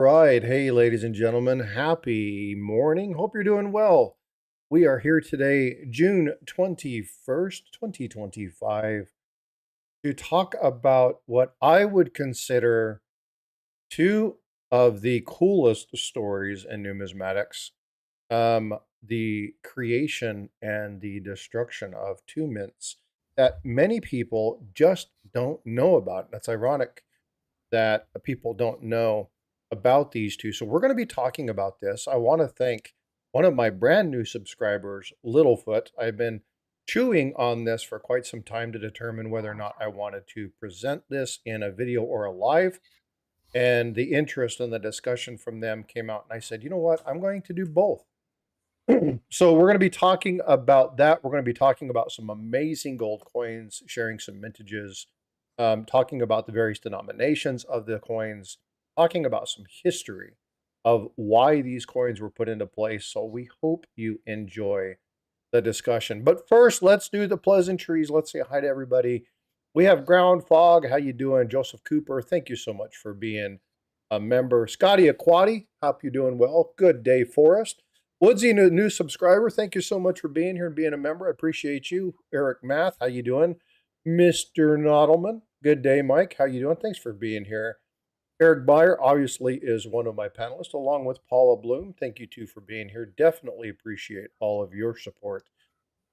Right. Hey, ladies and gentlemen, happy morning. Hope you're doing well. We are here today, June 21st, 2025, to talk about what I would consider two of the coolest stories in numismatics. The creation and the destruction of two mints that many people just don't know about. That's ironic that people don't know about these two. So we're going to be talking about this. I want to thank one of my brand new subscribers, Littlefoot. I've been chewing on this for quite some time to determine whether or not I wanted to present this in a video or a live. And the interest and the discussion from them came out. And I said, you know what? I'm going to do both. So we're going to be talking about that. We're going to be talking about some amazing gold coins, sharing some mintages, talking about the various denominations of the coins, talking about some history of why these coins were put into place. So we hope you enjoy the discussion. But first, let's do the pleasantries. Let's say hi to everybody. We have Ground Fog. How you doing? Joseph Cooper, thank you so much for being a member. Scotty Aquati, hope you're doing well. Good day, Forrest. Woodsy, new subscriber, thank you so much for being here and being a member. I appreciate you. Eric Math, how you doing? Mr. Nodelman, good day, Mike. How you doing? Thanks for being here. Eric Byer obviously is one of my panelists, along with Paula Bloom. Thank you too for being here. Definitely appreciate all of your support.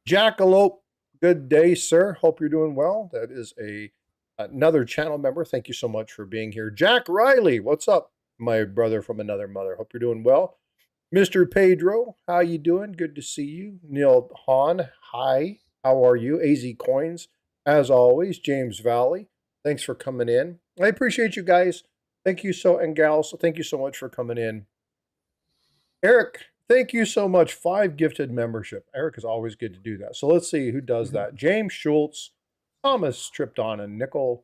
Jackalope, good day, sir. Hope you're doing well. That is another channel member. Thank you so much for being here. Jack Riley, what's up, my brother from another mother? Hope you're doing well. Mr. Pedro, how you doing? Good to see you. Neil Hahn, hi. How are you? AZ Coins, as always. James Valley, thanks for coming in. I appreciate you guys. Thank you and gals. Thank you so much for coming in. Eric, thank you so much. 5 gifted membership. Eric is always good to do that. So let's see who does that. James Schultz, Thomas Tripton and Nickel,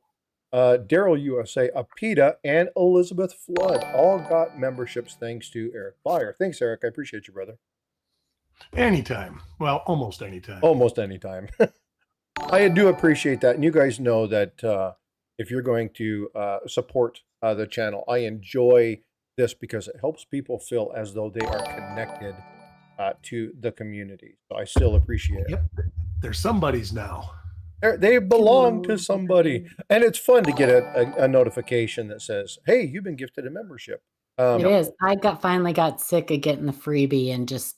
Daryl USA, Apita, and Elizabeth Flood all got memberships thanks to Eric Byer. Thanks, Eric. I appreciate you, brother. Anytime. Well, almost anytime. Almost anytime. I do appreciate that. And you guys know that if you're going to support the channel, I enjoy this because it helps people feel as though they are connected to the community. So I still appreciate it. They're somebody's now. They belong to somebody. And it's fun to get a notification that says, hey, you've been gifted a membership. It is. I finally got sick of getting the freebie and just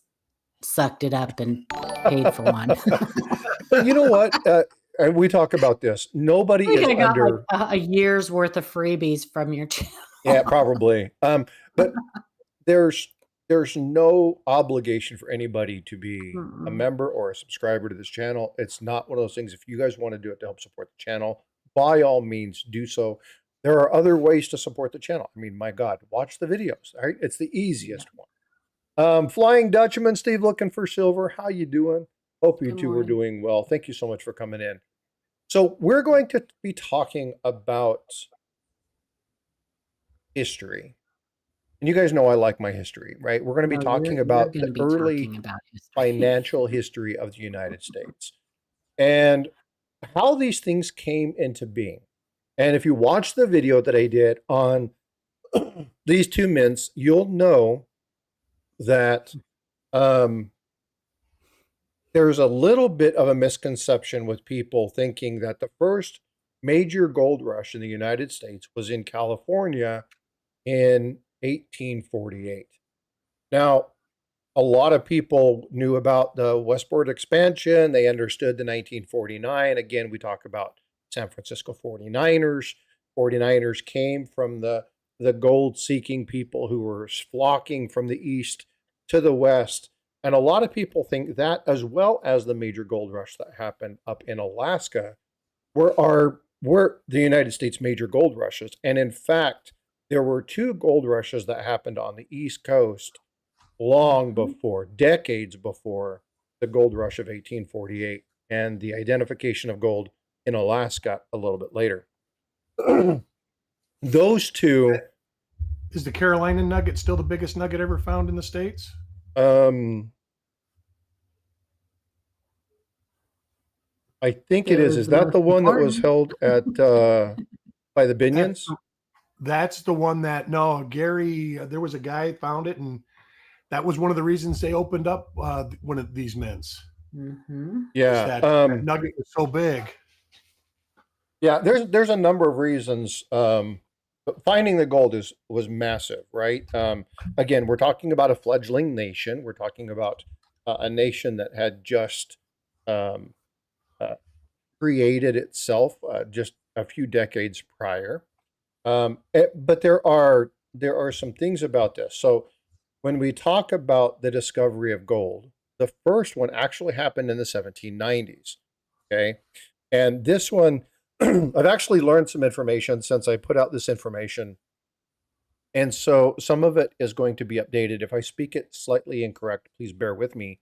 sucked it up and paid for one. But you know what? And we talk about this. Nobody is under like a year's worth of freebies from your channel. Yeah, probably. But there's no obligation for anybody to be a member or a subscriber to this channel. It's not one of those things. If you guys want to do it to help support the channel, by all means do so. There are other ways to support the channel. I mean, my God, watch the videos. All right, it's the easiest one. Flying Dutchman, Steve, looking for silver. How you doing? Hope you two are doing well. Thank you so much for coming in. So we're going to be talking about history. And you guys know I like my history, right? We're going to be talking about the early financial history of the United States and how these things came into being. And if you watch the video that I did on these two mints, you'll know that there's a little bit of a misconception with people thinking that the first major gold rush in the United States was in California in 1848. Now, a lot of people knew about the westward expansion. They understood the 1949. Again, we talk about San Francisco 49ers. 49ers came from the gold-seeking people who were flocking from the east to the west. And a lot of people think that, as well as the major gold rush that happened up in Alaska, were the United States major gold rushes. And in fact, there were 2 gold rushes that happened on the East Coast long before, decades before the gold rush of 1848 and the identification of gold in Alaska a little bit later. Those 2. Is the Carolina nugget still the biggest nugget ever found in the States? I think it is. Is that the one that was held at by the Binions? That's the one that Gary. There was a guy found it, and that was one of the reasons they opened up one of these mints. Mm-hmm. Yeah. That nugget was so big. Yeah, there's a number of reasons. But finding the gold was massive, right? Again, we're talking about a fledgling nation. We're talking about a nation that had just um, uh, created itself just a few decades prior. But there are some things about this. So when we talk about the discovery of gold, the first one actually happened in the 1790s. Okay, and this one, I've actually learned some information since I put out this information. And so some of it is going to be updated. If I speak it slightly incorrect, please bear with me.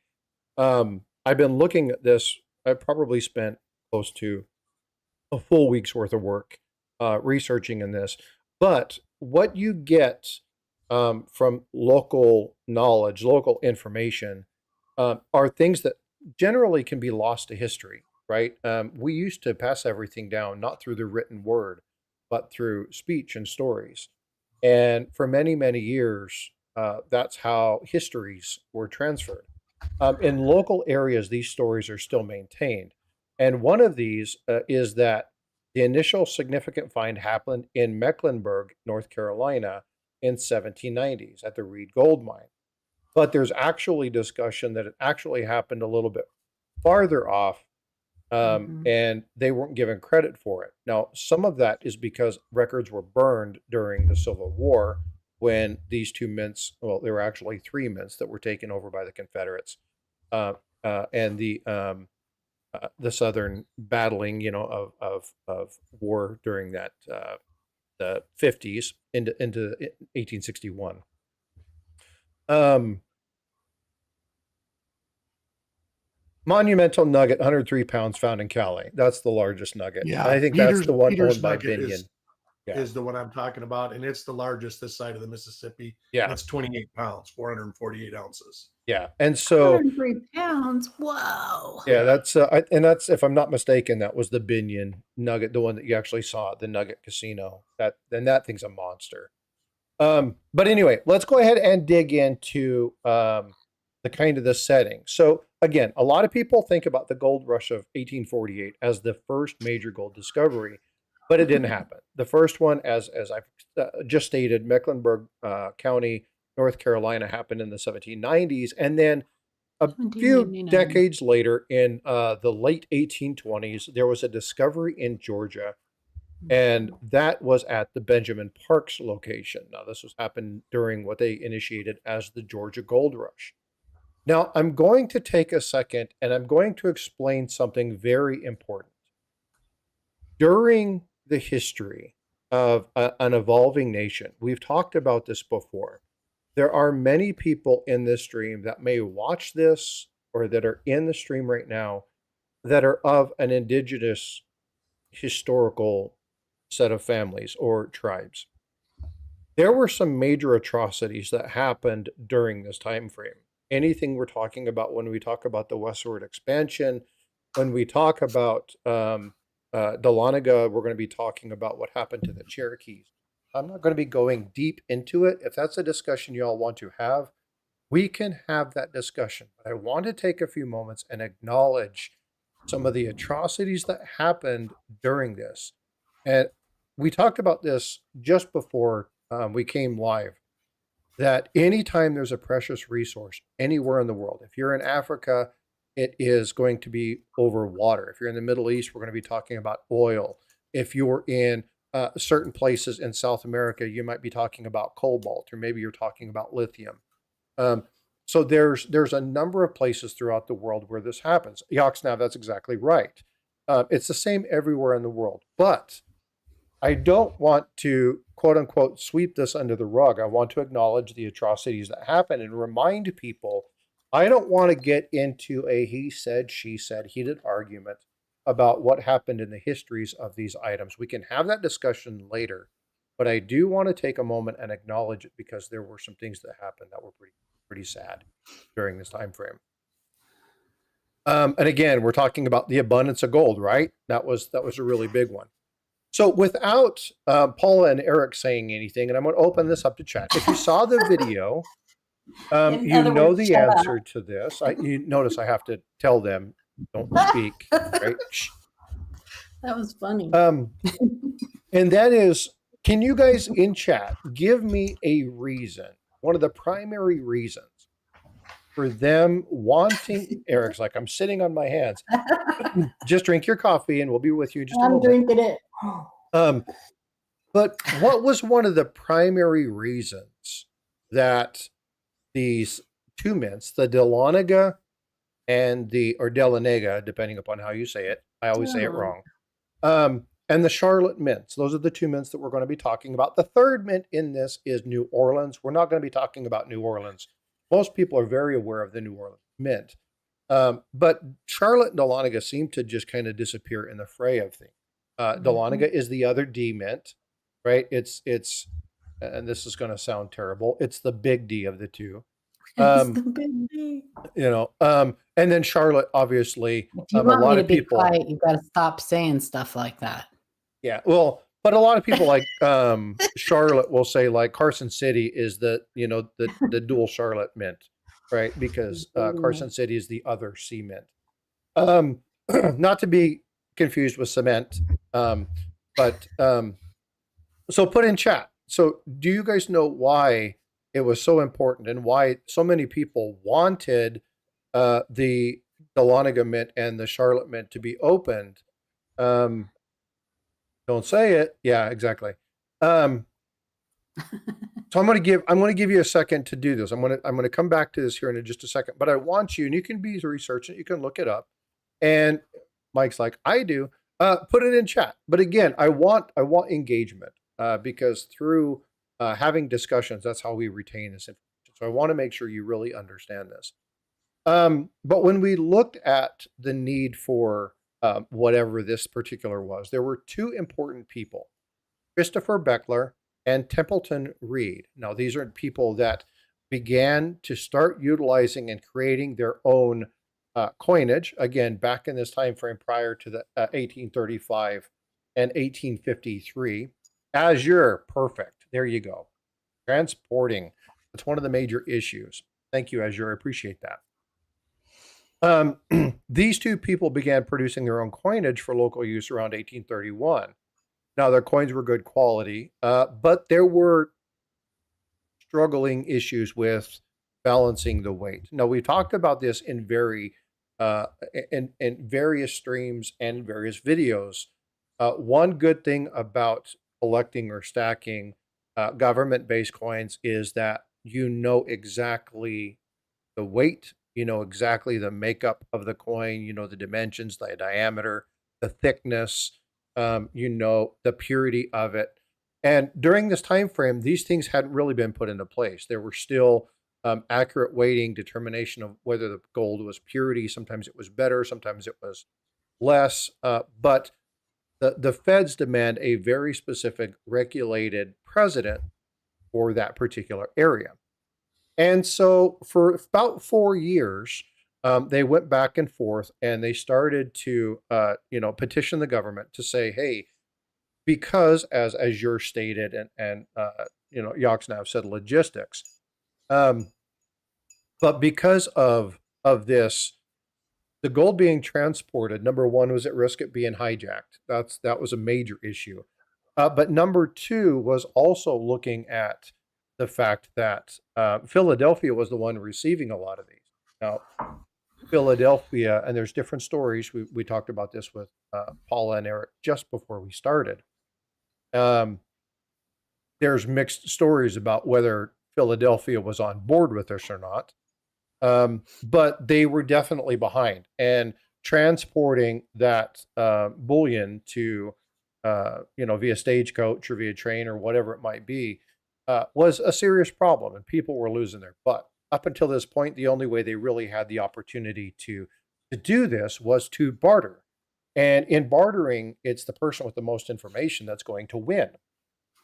I've been looking at this. I probably spent close to a full week's worth of work researching in this. But what you get from local knowledge, local information, are things that generally can be lost to history, right? We used to pass everything down, not through the written word, but through speech and stories. And for many, many years, that's how histories were transferred. In local areas, these stories are still maintained. And one of these is that the initial significant find happened in Mecklenburg, North Carolina in 1790s at the Reed Gold Mine. But there's actually discussion that it actually happened a little bit farther off, Mm-hmm. and they weren't given credit for it. Now, some of that is because records were burned during the Civil War when these two mints, well, there were actually three mints that were taken over by the Confederates, and the Southern battling, of war during that the 50s into 1861. Um, Monumental nugget, 103 pounds, found in Cali. That's the largest nugget. Yeah, I think that's the one Peter's owned by nugget Binion. Yeah, is the one I'm talking about, and it's the largest this side of the Mississippi, and yeah, it's 28 pounds, 448 ounces. yeah. And so, 103 pounds. Whoa. yeah, Yeah, and that's, if I'm not mistaken, that was the Binion nugget, the one that you actually saw at the Nugget Casino. That thing's a monster. But anyway, let's go ahead and dig into the kind of the setting. So again, a lot of people think about the gold rush of 1848 as the first major gold discovery, but it didn't happen. The first one, as I've just stated, Mecklenburg County, North Carolina, happened in the 1790s, and then a few 1799. decades later, in the late 1820s, there was a discovery in Georgia, and that was at the Benjamin Parks location. Now, this was happened during what they initiated as the Georgia Gold Rush. Now, I'm going to take a second and I'm going to explain something very important. During the history of an evolving nation, we've talked about this before. There are many people in this stream that may watch this or that are in the stream right now that are of an indigenous historical set of families or tribes. There were some major atrocities that happened during this time frame. Anything we're talking about when we talk about the westward expansion, when we talk about Dahlonega, we're going to be talking about what happened to the Cherokees. I'm not going to be going deep into it. If that's a discussion you all want to have, we can have that discussion. But I want to take a few moments and acknowledge some of the atrocities that happened during this. And we talked about this just before we came live, that anytime there's a precious resource anywhere in the world, if you're in Africa, it is going to be over water. If you're in the Middle East, we're going to be talking about oil. If you're in certain places in South America, you might be talking about cobalt, or maybe you're talking about lithium. Um, so there's a number of places throughout the world where this happens. Yoxnav, that's exactly right. It's the same everywhere in the world, but I don't want to quote unquote sweep this under the rug. I want to acknowledge the atrocities that happen and remind people. I don't want to get into a he said, she said heated argument about what happened in the histories of these items. We can have that discussion later, but I do want to take a moment and acknowledge it because there were some things that happened that were pretty sad during this time frame. And again, we're talking about the abundance of gold, right? That was a really big one. So without Paula and Eric saying anything, and I'm going to open this up to chat. If you saw the video, In you other know words, the shut up. answer to this. You notice I have to tell them, don't speak, right? Shh. That was funny. And that is, can you guys in chat give me a reason, one of the primary reasons for them wanting, Eric's like, I'm sitting on my hands. Just drink your coffee and we'll be with you in just a I'm moment. drinking it. But what was one of the primary reasons that these two mints, the Dahlonega and or Dahlonega, depending upon how you say it, I always say it wrong, and the Charlotte mints, those are the two mints that we're going to be talking about. The third mint in this is New Orleans. We're not going to be talking about New Orleans. Most people are very aware of the New Orleans mint. But Charlotte and Dahlonega seem to just kind of disappear in the fray of things. Dahlonega is the other D mint, right? It's and this is going to sound terrible. It's the big D of the two. It's the big D. You know, and then Charlotte, obviously, If you a want lot me to of be people. quiet, you got to stop saying stuff like that. Yeah, well, but a lot of people like Charlotte will say like Carson City is the dual Charlotte mint, right? Because Carson City is the other C mint. Not to be confused with cement, but so put in chat. So do you guys know why it was so important and why so many people wanted the Dahlonega mint and the Charlotte mint to be opened? Don't say it. Yeah, exactly. So I'm going to give you a second to do this. I'm going to come back to this here in just a second, but I want you, and you can be researching, you can look it up. And Mike's like, I do. Put it in chat. But again, I want engagement because through having discussions, that's how we retain this information. So I want to make sure you really understand this. But when we looked at the need for whatever this particular was, there were two important people, Christopher Beckler and Templeton Reed. Now, these are people that began to start utilizing and creating their own coinage, again, back in this time frame prior to the 1835 and 1853. Azure, perfect. There you go. Transporting. That's one of the major issues. Thank you, Azure. I appreciate that. These two people began producing their own coinage for local use around 1831. Now, their coins were good quality, but there were struggling issues with balancing the weight. Now, we've talked about this in various streams and various videos. One good thing about collecting or stacking government-based coins is that you know exactly the weight, you know exactly the makeup of the coin, you know the dimensions, the diameter, the thickness, you know the purity of it. And during this time frame, these things hadn't really been put into place. There were still accurate weighting, determination of whether the gold was purity. Sometimes it was better, sometimes it was less. But the feds demand a very specific regulated precedent for that particular area. And so for about 4 years, they went back and forth and they started to, petition the government to say, hey, because as Azure stated and Yoxnav said logistics, but because of this, the gold being transported, number one, was at risk of being hijacked. That was a major issue. But number two was also looking at the fact that Philadelphia was the one receiving a lot of these. Now, Philadelphia, and there's different stories. We talked about this with Paula and Eric just before we started. There's mixed stories about whether Philadelphia was on board with this or not. But they were definitely behind. And transporting that bullion to, via stagecoach or via train or whatever it might be, was a serious problem, and people were losing their butt. Up until this point, the only way they really had the opportunity to do this was to barter. And in bartering, it's the person with the most information that's going to win.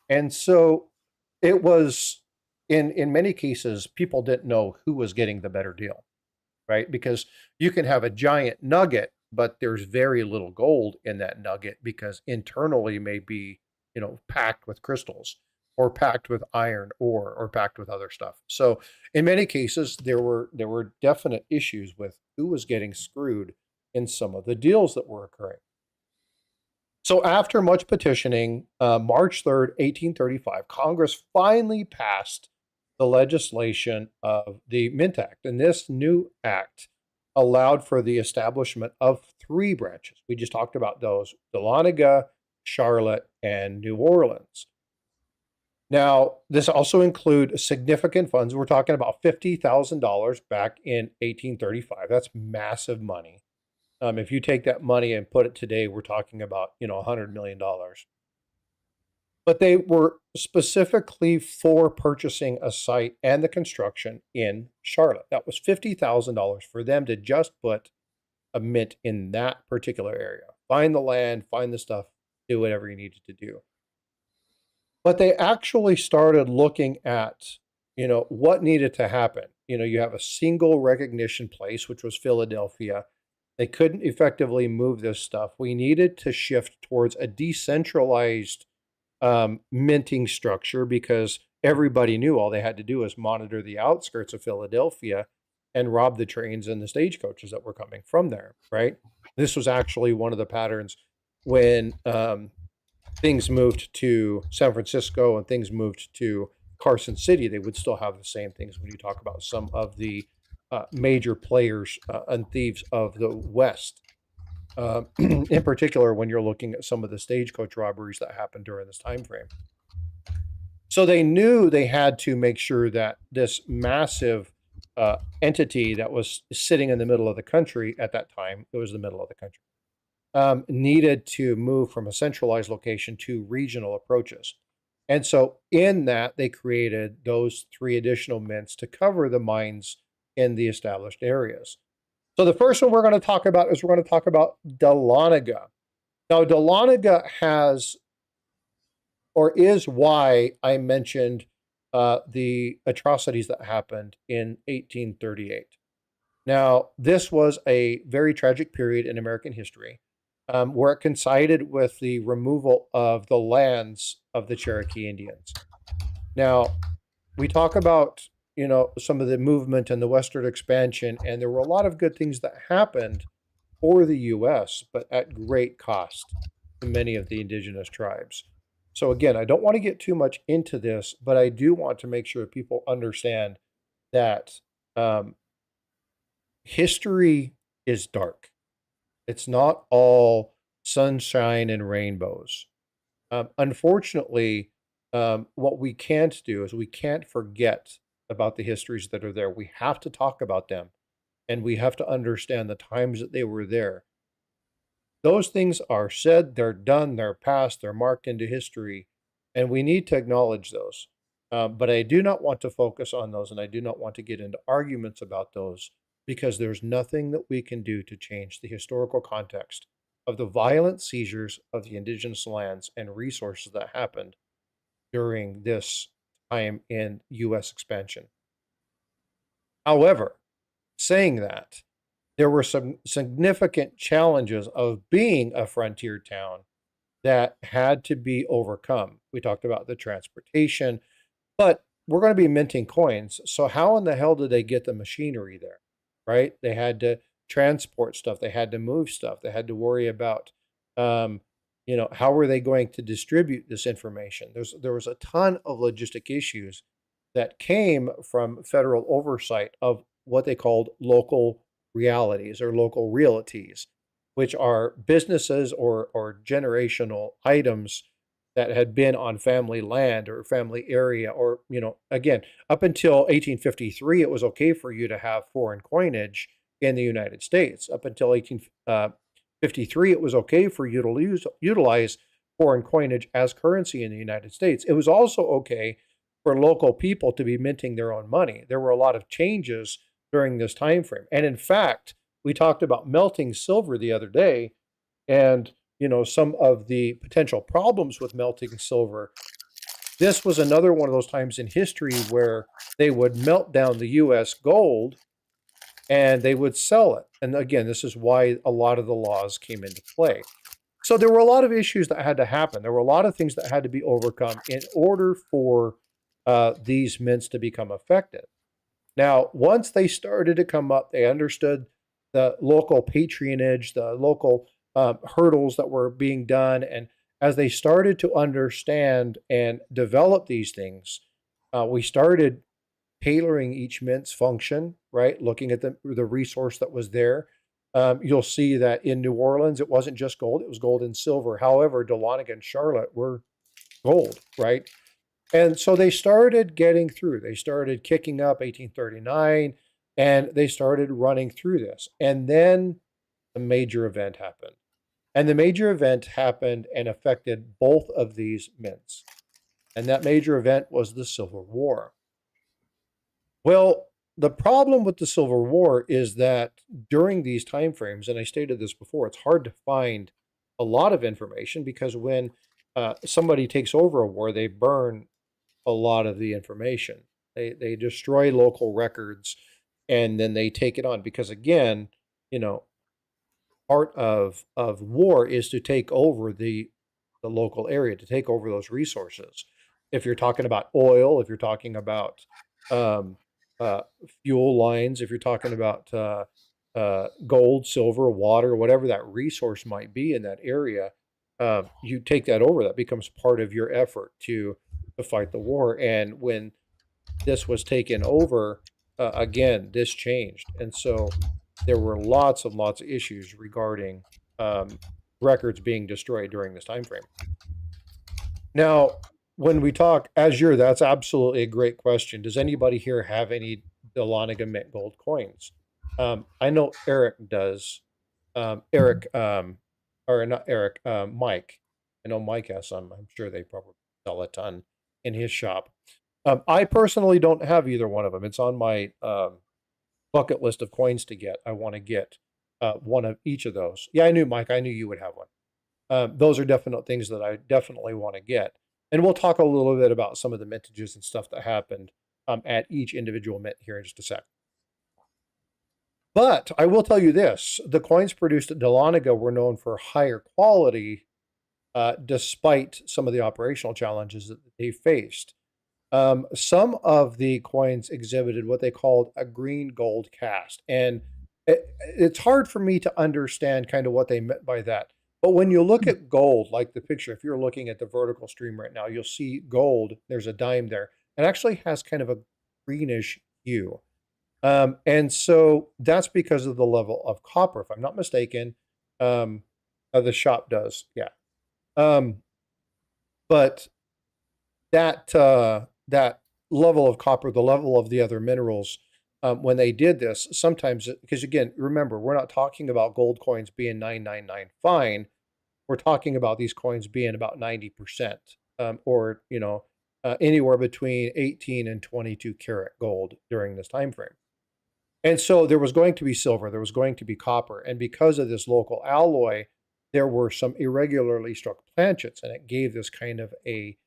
And so it was, in many cases, people didn't know who was getting the better deal, right? Because you can have a giant nugget but there's very little gold in that nugget because internally may be, packed with crystals or packed with iron ore or packed with other stuff. So in many cases, there were definite issues with who was getting screwed in some of the deals that were occurring. So after much petitioning, March 3rd, 1835, Congress finally passed the legislation of the Mint Act. And this new act allowed for the establishment of 3 branches. We just talked about those: Dahlonega, Charlotte, and New Orleans. Now, this also include significant funds. We're talking about $50,000 back in 1835. That's massive money. If you take that money and put it today, we're talking about, $100 million. But they were specifically for purchasing a site and the construction in Charlotte. That was $50,000 for them to just put a mint in that particular area. Find the land, find the stuff, do whatever you needed to do. But they actually started looking at, what needed to happen. You have a single recognition place, which was Philadelphia. They couldn't effectively move this stuff. We needed to shift towards a decentralized minting structure because everybody knew all they had to do was monitor the outskirts of Philadelphia and rob the trains and the stagecoaches that were coming from there, right? This was actually one of the patterns when things moved to San Francisco and things moved to Carson City. They would still have the same things when you talk about some of the major players and thieves of the West. In particular, when you're looking at some of the stagecoach robberies that happened during this time frame. So they knew they had to make sure that this massive entity that was sitting in the middle of the country at that time, it was the middle of the country, needed to move from a centralized location to regional approaches. And so in that, they created those 3 additional mints to cover the mines in the established areas. So the first one we're going to talk about is Dahlonega. Now, Dahlonega is why I mentioned the atrocities that happened in 1838. Now, this was a very tragic period in American history where it coincided with the removal of the lands of the Cherokee Indians. Now, we talk about some of the movement and the westward expansion, and there were a lot of good things that happened for the U.S., but at great cost to many of the indigenous tribes. So again, I don't want to get too much into this, but I do want to make sure people understand that history is dark. It's not all sunshine and rainbows. Unfortunately, what we can't do is we can't forget about the histories that are there. We have to talk about them, and we have to understand the times that they were there. Those things are said, they're done, they're past, they're marked into history, and we need to acknowledge those. But I do not want to focus on those, and I do not want to get into arguments about those because there's nothing that we can do to change the historical context of the violent seizures of the indigenous lands and resources that happened during this time in U.S. expansion. However, saying that, there were some significant challenges of being a frontier town that had to be overcome. We talked about the transportation, but we're going to be minting coins. So how in the hell did they get the machinery there, right? They had to transport stuff. They had to move stuff. They had to worry about how were they going to distribute this information? There was a ton of logistic issues that came from federal oversight of what they called local realities or local realties, which are businesses or generational items that had been on family land or family area, or, again, up until 1853, it was okay for you to have foreign coinage in the United States. Up until 1853, it was okay for you to utilize foreign coinage as currency in the United States. It was also okay for local people to be minting their own money. There were a lot of changes during this time frame. And in fact, we talked about melting silver the other day, and some of the potential problems with melting silver. This was another one of those times in history where they would melt down the US gold and they would sell it. And again, this is why a lot of the laws came into play. So there were a lot of issues that had to happen. There were a lot of things that had to be overcome in order for these mints to become effective. Now, once they started to come up, they understood the local patronage, the local hurdles that were being done. And as they started to understand and develop these things, we started tailoring each mint's function, right? Looking at the resource that was there. You'll see that in New Orleans, it wasn't just gold, it was gold and silver. However, Dahlonega and Charlotte were gold, right? And so they started getting through. They started kicking up 1839 and they started running through this. And then a major event happened. And the major event happened and affected both of these mints. And that major event was the Civil War. Well, the problem with the Civil War is that during these time frames, and I stated this before, it's hard to find a lot of information because when somebody takes over a war, they burn a lot of the information. They destroy local records and then they take it on because again, you know, part of war is to take over the local area, to take over those resources. If you're talking about oil, if you're talking about um, uh, fuel lines, if you're talking about gold, silver, water, whatever that resource might be in that area, you take that over. That becomes part of your effort to fight the war. And when this was taken over, again, this changed, and so there were lots and lots of issues regarding um, records being destroyed during this time frame. Now, when we talk Azure, that's absolutely a great question. Does anybody here have any Dahlonega mint gold coins? I know Eric does. Eric, or not Eric, Mike. I know Mike has some. I'm sure they probably sell a ton in his shop. I personally don't have either one of them. It's on my bucket list of coins to get. I want to get one of each of those. Yeah, I knew, Mike. I knew you would have one. Those are definite things that I definitely want to get. And we'll talk a little bit about some of the mintages and stuff that happened at each individual mint here in just a sec. But I will tell you this, the coins produced at Dahlonega were known for higher quality despite some of the operational challenges that they faced. Some of the coins exhibited what they called a green gold cast. And it's hard for me to understand kind of what they meant by that. But when you look at gold, like the picture, if you're looking at the vertical stream right now, you'll see gold, there's a dime there. It actually has kind of a greenish hue. And so that's because of the level of copper, if I'm not mistaken. The shop does, yeah. But that level of copper, the level of the other minerals, when they did this, sometimes, because again, remember, we're not talking about gold coins being 999 fine. We're talking about these coins being about 90%, or, you know, anywhere between 18 and 22 karat gold during this time frame. And so there was going to be silver, there was going to be copper, and because of this local alloy, there were some irregularly struck planchets, and it gave this kind of a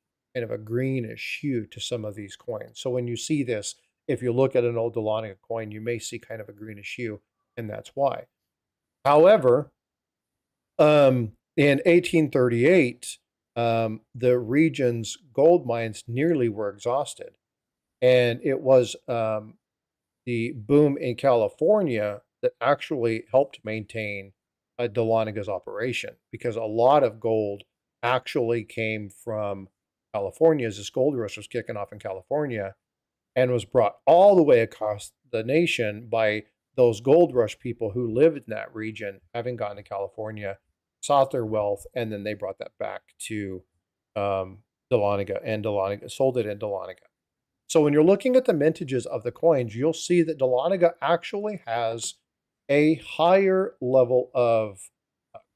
greenish hue to some of these coins. So when you see this, if you look at an old Dahlonega coin, you may see kind of a greenish hue, and that's why. However, in 1838, the region's gold mines nearly were exhausted, and it was the boom in California that actually helped maintain Dahlonaga's operation, because a lot of gold actually came from California as this gold rush was kicking off in California and was brought all the way across the nation by those gold rush people who lived in that region, having gone to California, sought their wealth, and then they brought that back to Dahlonega, and Dahlonega sold it in Dahlonega. So when you're looking at the mintages of the coins, you'll see that Dahlonega actually has a higher level of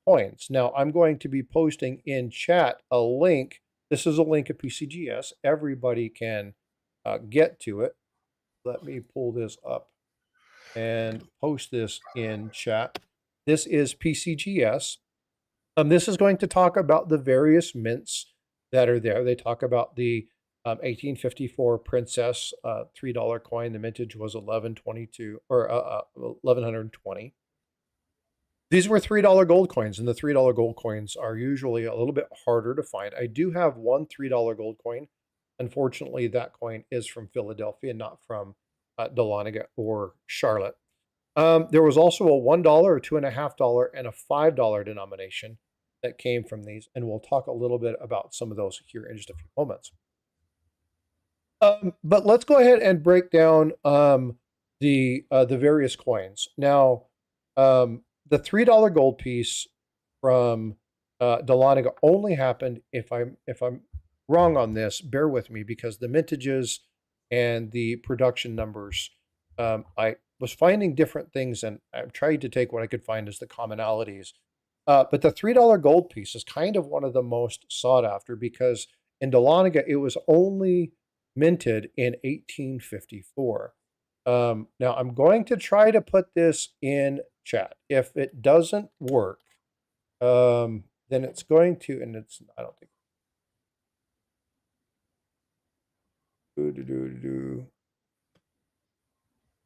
coins. Now, I'm going to be posting in chat a link. This is a link at PCGS. Everybody can get to it. Let me pull this up and post this in chat. This is PCGS. This is going to talk about the various mints that are there. They talk about the 1854 Princess, $3 coin. The mintage was 1122 or 1120. These were $3 gold coins, and the $3 gold coins are usually a little bit harder to find. I do have one $3 gold coin. Unfortunately, that coin is from Philadelphia, not from Dahlonega or Charlotte. There was also a $1, a $2.50, and a $5 denomination that came from these, and we'll talk a little bit about some of those here in just a few moments. But let's go ahead and break down the various coins. Now, the $3 gold piece from Dahlonega only happened, if I'm wrong on this, bear with me, because the mintages and the production numbers, I was finding different things, and I've tried to take what I could find as the commonalities. But the $3 gold piece is kind of one of the most sought after, because in Dahlonega, it was only minted in 1854. Now, I'm going to try to put this in chat. If it doesn't work, then it's going to, and it's, I don't think.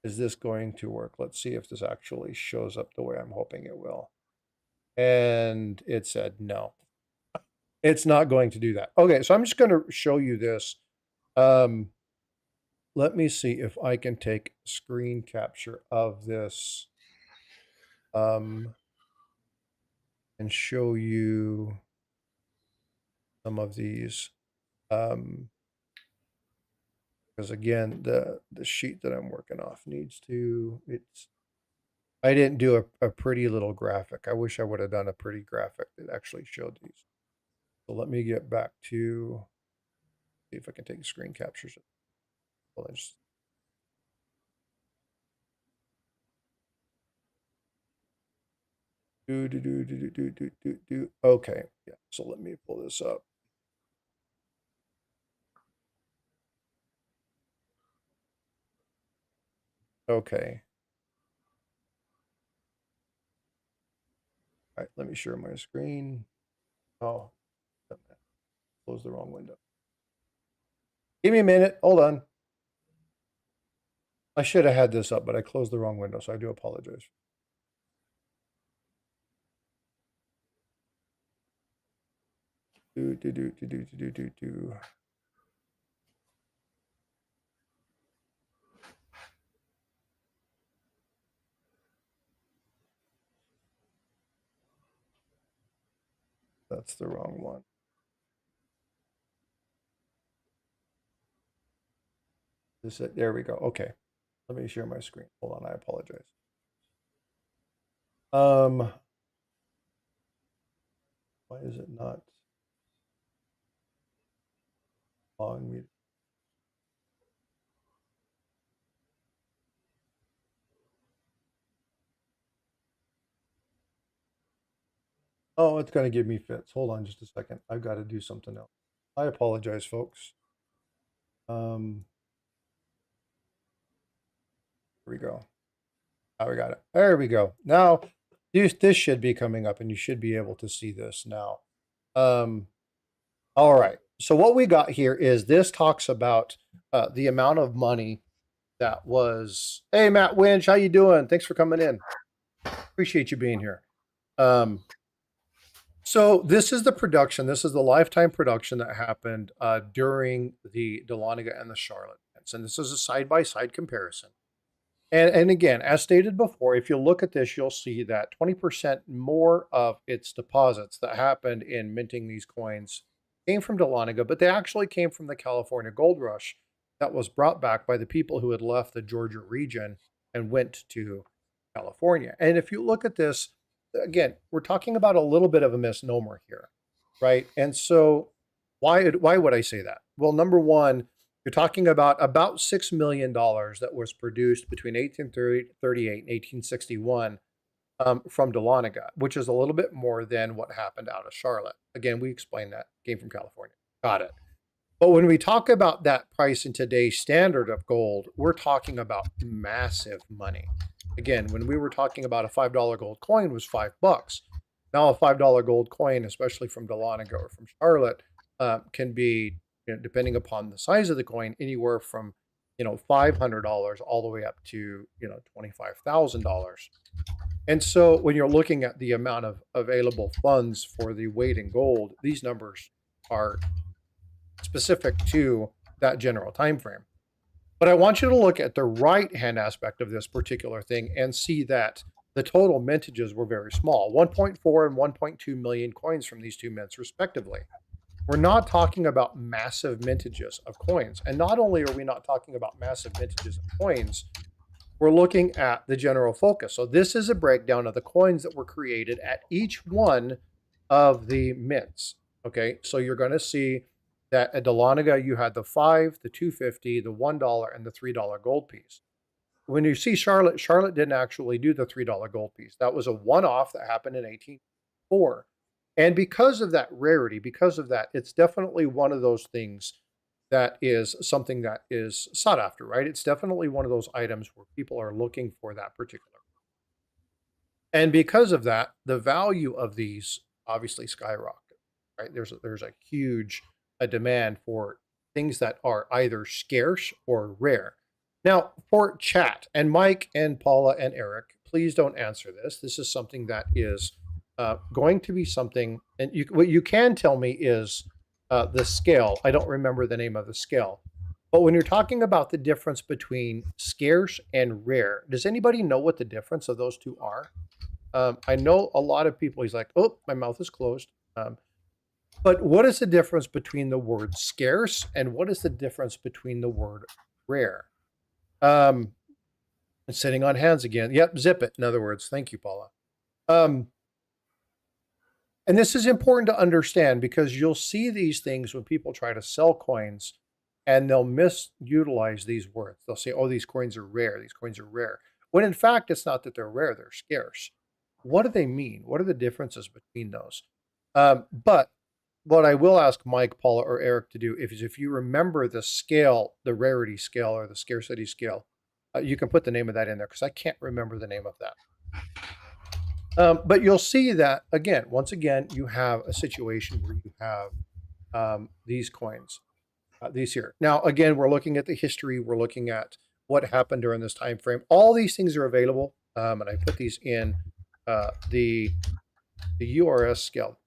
Is this going to work? Let's see if this actually shows up the way I'm hoping it will. And it said no. It's not going to do that. Okay, so I'm just going to show you this. Let me see if I can take screen capture of this and show you some of these. Because again, the sheet that I'm working off needs to, I didn't do a pretty little graphic. I wish I would have done a pretty graphic that actually showed these. So let me get back to, see if I can take screen captures. Well, okay, yeah, so let me pull this up. Okay. All right, let me share my screen. Oh, close the wrong window. Give me a minute, hold on. I should have had this up, but I closed the wrong window, so I do apologize. That's the wrong one. There we go. Okay. Let me share my screen. Hold on, I apologize. Why is it not allowing me? Oh, it's going to give me fits. Hold on just a second. I've got to do something else. I apologize, folks. Here we go. Now we got it. There we go. Now, this should be coming up, and you should be able to see this now. All right. So what we got here is this talks about the amount of money that was. Hey, Matt Winch, how you doing? Thanks for coming in. Appreciate you being here. So this is the production. This is the lifetime production that happened during the Dahlonega and the Charlotte events. And this is a side-by-side comparison. And again, as stated before, if you look at this, you'll see that 20% more of its deposits that happened in minting these coins came from Dahlonega, but they actually came from the California Gold Rush that was brought back by the people who had left the Georgia region and went to California. And if you look at this, again, we're talking about a little bit of a misnomer here, right? And so why would I say that? Well, number one, you're talking about $6 million that was produced between 1838 and 1861 from Dahlonega, which is a little bit more than what happened out of Charlotte. Again, we explained that came from California. Got it. But when we talk about that price in today's standard of gold, we're talking about massive money. Again, when we were talking about a $5 gold coin was $5. Now a $5 gold coin, especially from Dahlonega or from Charlotte, can be depending upon the size of the coin, anywhere from $500 all the way up to $25,000. And so when you're looking at the amount of available funds for the weight in gold, these numbers are specific to that general time frame. But I want you to look at the right-hand aspect of this particular thing and see that the total mintages were very small, 1.4 and 1.2 million coins from these two mints, respectively. We're not talking about massive mintages of coins. And not only are we not talking about massive mintages of coins, we're looking at the general focus. So this is a breakdown of the coins that were created at each one of the mints. Okay, so you're going to see that at Dahlonega, you had the 5, the 250, the $1, and the $3 gold piece. When you see Charlotte, Charlotte didn't actually do the $3 gold piece. That was a one-off that happened in 1804. And because of that rarity, because of that, it's definitely one of those things that is something that is sought after, right? It's definitely one of those items where people are looking for that particular. And because of that, the value of these obviously skyrocket, right? There's a huge demand for things that are either scarce or rare. Now, for chat, and Mike and Paula and Eric, please don't answer this. This is something that is going to be something, and what you can tell me is the scale. I don't remember the name of the scale. But when you're talking about the difference between scarce and rare, does anybody know what the difference of those two are? I know a lot of people, he's like, oh, my mouth is closed. But what is the difference between the word scarce and what is the difference between the word rare? And sitting on hands again. Yep, zip it. In other words, thank you, Paula. And this is important to understand because you'll see these things when people try to sell coins and they'll misutilize these words. They'll say, oh, these coins are rare. These coins are rare. When in fact, it's not that they're rare, they're scarce. What do they mean? What are the differences between those? But what I will ask Mike, Paula, or Eric to do is if you remember the scale, the rarity scale or the scarcity scale, you can put the name of that in there because I can't remember the name of that. But you'll see that, again, once again, you have a situation where you have these coins, these here. Now, again, we're looking at the history. We're looking at what happened during this time frame. All these things are available, and I put these in the URS scale.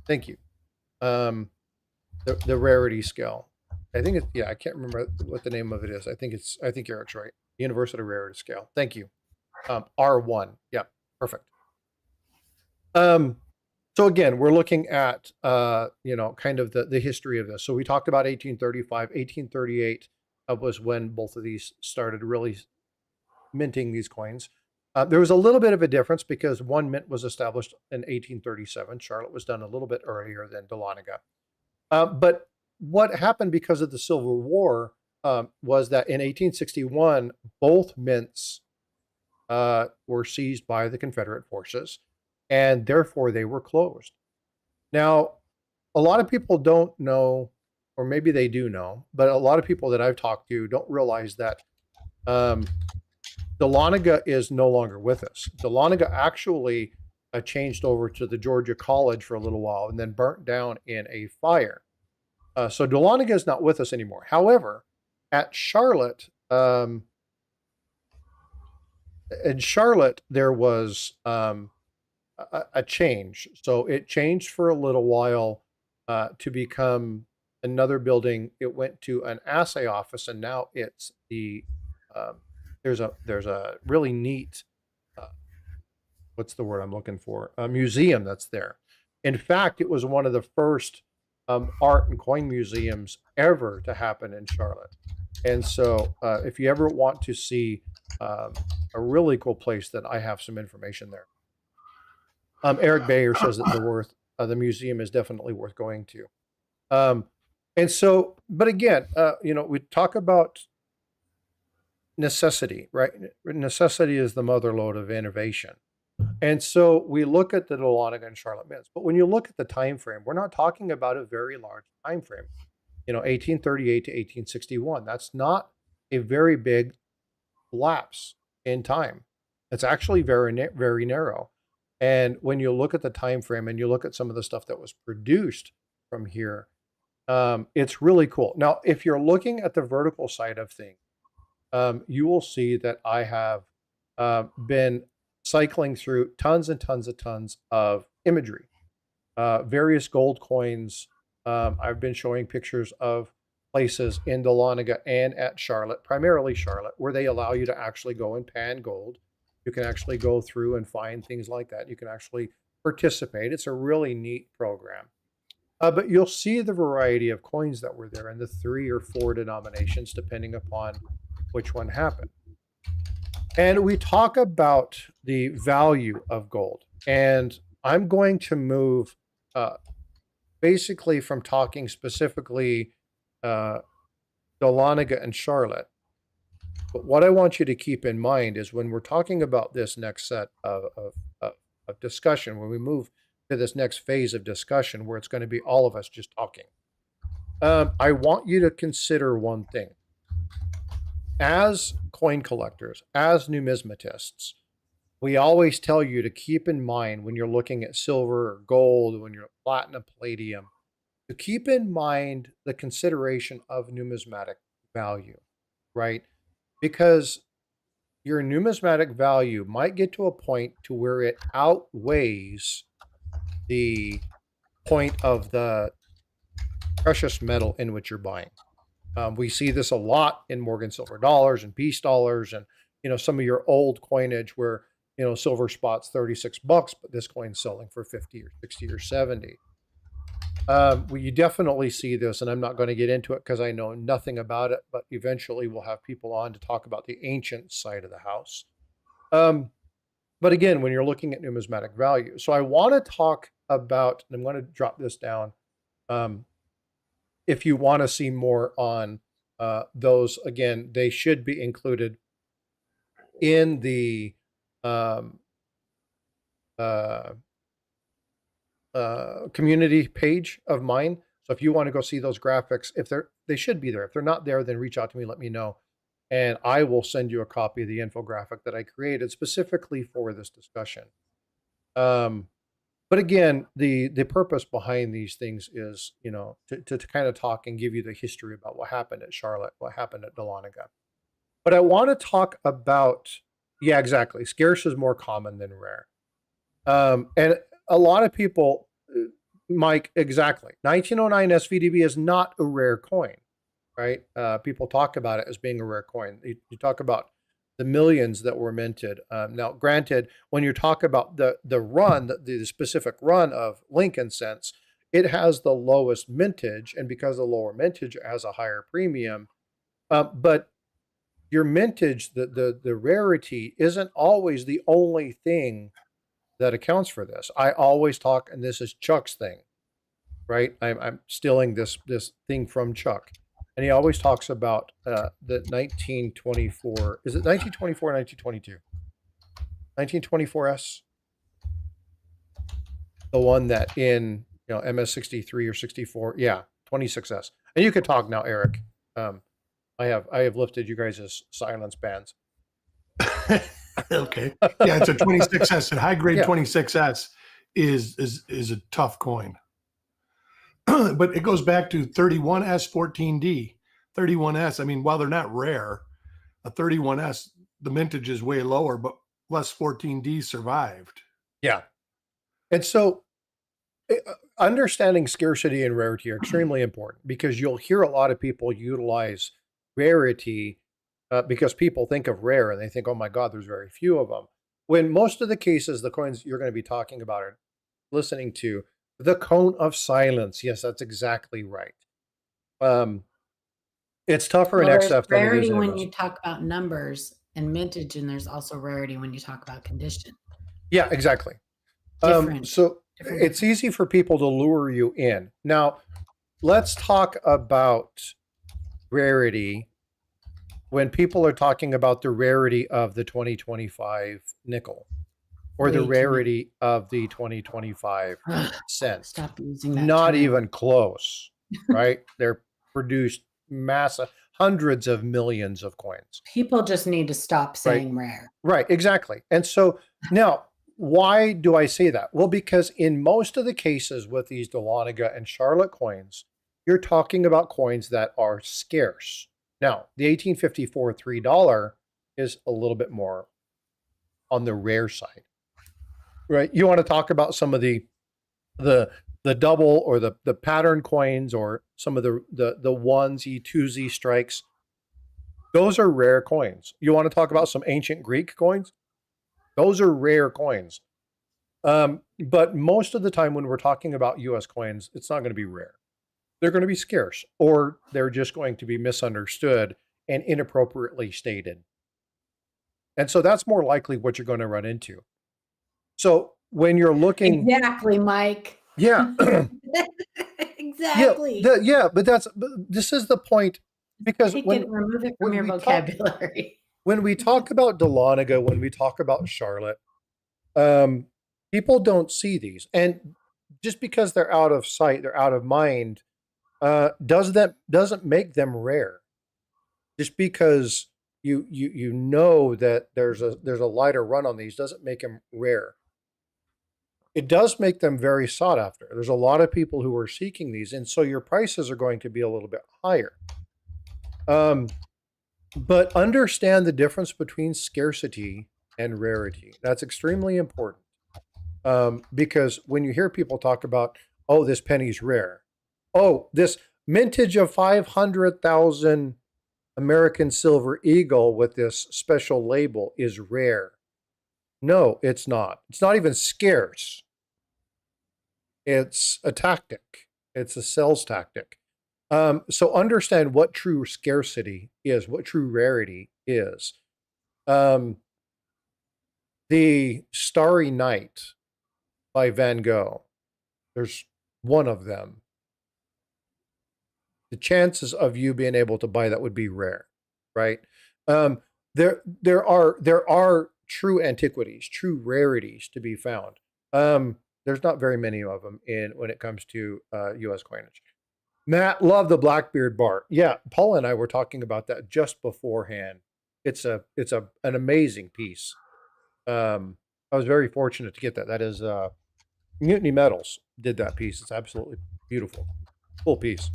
Thank you. The rarity scale. I think it's, yeah, I can't remember what the name of it is. I think Eric's right. Universal Rarity Scale. Thank you. R1. Yeah, perfect. So again, we're looking at, kind of the history of this. So we talked about 1835, 1838 was when both of these started really minting these coins. There was a little bit of a difference because one mint was established in 1837. Charlotte was done a little bit earlier than Dahlonega. But what happened because of the Civil War was that in 1861, both mints were seized by the Confederate forces, and therefore they were closed. Now, a lot of people don't know, or maybe they do know, but a lot of people that I've talked to don't realize that Dahlonega is no longer with us. Dahlonega actually changed over to the Georgia College for a little while and then burnt down in a fire. So Dahlonega is not with us anymore. However, at Charlotte, there was a change. So it changed for a little while to become another building. It went to an assay office, and now it's the there's a really neat what's the word I'm looking for? A museum that's there. In fact, it was one of the first art and coin museums ever to happen in Charlotte. And so if you ever want to see a really cool place, then I have some information there. Eric Bayer says that the museum is definitely worth going to. And so, but again, we talk about necessity, right? Necessity is the mother lode of innovation. And so we look at the Dahlonega and Charlotte mints, but when you look at the time frame, we're not talking about a very large time frame. 1838 to 1861. That's not a very big lapse in time. It's actually very, very narrow. And when you look at the time frame and you look at some of the stuff that was produced from here, It's really cool. Now, if you're looking at the vertical side of things, you will see that I have been cycling through tons and tons of imagery, various gold coins. I've been showing pictures of places in Dahlonega and at Charlotte, primarily Charlotte, where they allow you to actually go and pan gold. You can actually go through and find things like that. You can actually participate. It's a really neat program. But you'll see the variety of coins that were there and the 3 or 4 denominations, depending upon which one happened. And we talk about the value of gold. And I'm going to move basically from talking specifically Dahlonega and Charlotte. But what I want you to keep in mind is when we're talking about this next set of discussion, when we move to this next phase of discussion where it's going to be all of us just talking, I want you to consider one thing. As coin collectors, as numismatists, we always tell you to keep in mind when you're looking at silver or gold, when you're at platinum, palladium, to keep in mind the consideration of numismatic value, right? Because your numismatic value might get to a point to where it outweighs the point of the precious metal in which you're buying. We see this a lot in Morgan silver dollars and peace dollars, and some of your old coinage where silver spot's $36, but this coin's selling for 50 or 60 or 70. Well, you definitely see this, and I'm not going to get into it because I know nothing about it, but eventually we'll have people on to talk about the ancient side of the house. But again, when you're looking at numismatic value, so I want to talk about, and I'm going to drop this down. If you want to see more on those, again, they should be included in the community page of mine. So if you want to go see those graphics, they should be there. If they're not there, then reach out to me, let me know, and I will send you a copy of the infographic that I created specifically for this discussion. But again, the purpose behind these things is, to kind of talk and give you the history about what happened at Charlotte, what happened at Dahlonega. But I want to talk about, yeah, exactly. Scarce is more common than rare. And a lot of people, Mike, exactly. 1909 SVDB is not a rare coin, right? People talk about it as being a rare coin. You talk about the millions that were minted. Now, granted, when you talk about the run, the specific run of Lincoln cents, it has the lowest mintage, and because of the lower mintage, it has a higher premium. But your mintage, the rarity, isn't always the only thing that accounts for this. I always talk, and this is Chuck's thing, right? I'm stealing this thing from Chuck. And he always talks about the 1924. Is it 1924 or 1922? 1924S? The one that in MS63 or 64. Yeah, 26S. And you can talk now, Eric. I have lifted you guys' silence bands. Okay. Yeah, it's a 26S. And high grade 26S is a tough coin. But it goes back to 31S 14D. 31S, I mean, while they're not rare, a 31S, the mintage is way lower, but less 14D survived. Yeah. And so understanding scarcity and rarity are extremely important, because you'll hear a lot of people utilize rarity because people think of rare and they think, oh my God, there's very few of them. When most of the cases, the coins you're going to be talking about are listening to the cone of silence. Yes, that's exactly right. It's tougher in XF than it is in MS. When you talk about numbers and mintage, and there's also rarity when you talk about condition. Yeah, exactly. So it's easy for people to lure you in. Now, let's talk about rarity when people are talking about the rarity of the 2025 nickel. Or the rarity of the 2025 cent. Stop using that. Not even close, right? They're produced massive, hundreds of millions of coins. People just need to stop saying rare. Right, exactly. And so now, why do I say that? Well, because in most of the cases with these Dahlonega and Charlotte coins, you're talking about coins that are scarce. Now, the 1854 $3 is a little bit more on the rare side, right? You want to talk about some of the double or the pattern coins, or some of the onesie, twosie strikes. Those are rare coins. You want to talk about some ancient Greek coins? Those are rare coins. But most of the time when we're talking about US coins, it's not going to be rare. They're going to be scarce, or they're just going to be misunderstood and inappropriately stated. And so that's more likely what you're going to run into. So when you're looking... Exactly, Mike. Yeah. Exactly. Yeah, but this is the point, because remove it from your vocabulary. When we talk about Dahlonega, when we talk about Charlotte, people don't see these. And just because they're out of sight, they're out of mind, doesn't make them rare. Just because you know that there's a lighter run on these doesn't make them rare. It does make them very sought after. There's a lot of people who are seeking these, and so your prices are going to be a little bit higher. But understand the difference between scarcity and rarity. That's extremely important. Because when you hear people talk about, oh, this penny's rare. Oh, this mintage of 500,000 American Silver Eagle with this special label is rare. No, it's not. It's not even scarce. It's a tactic. It's a sales tactic. So understand what true scarcity is, what true rarity is. The Starry Night by Van Gogh, there's one of them. The chances of you being able to buy that would be rare, right? There are true antiquities, true rarities to be found. There's not very many of them when it comes to U.S. coinage. Matt, love the Blackbeard bar. Yeah, Paul and I were talking about that just beforehand. It's an amazing piece. I was very fortunate to get that. That is Mutiny Metals did that piece. It's absolutely beautiful, cool piece.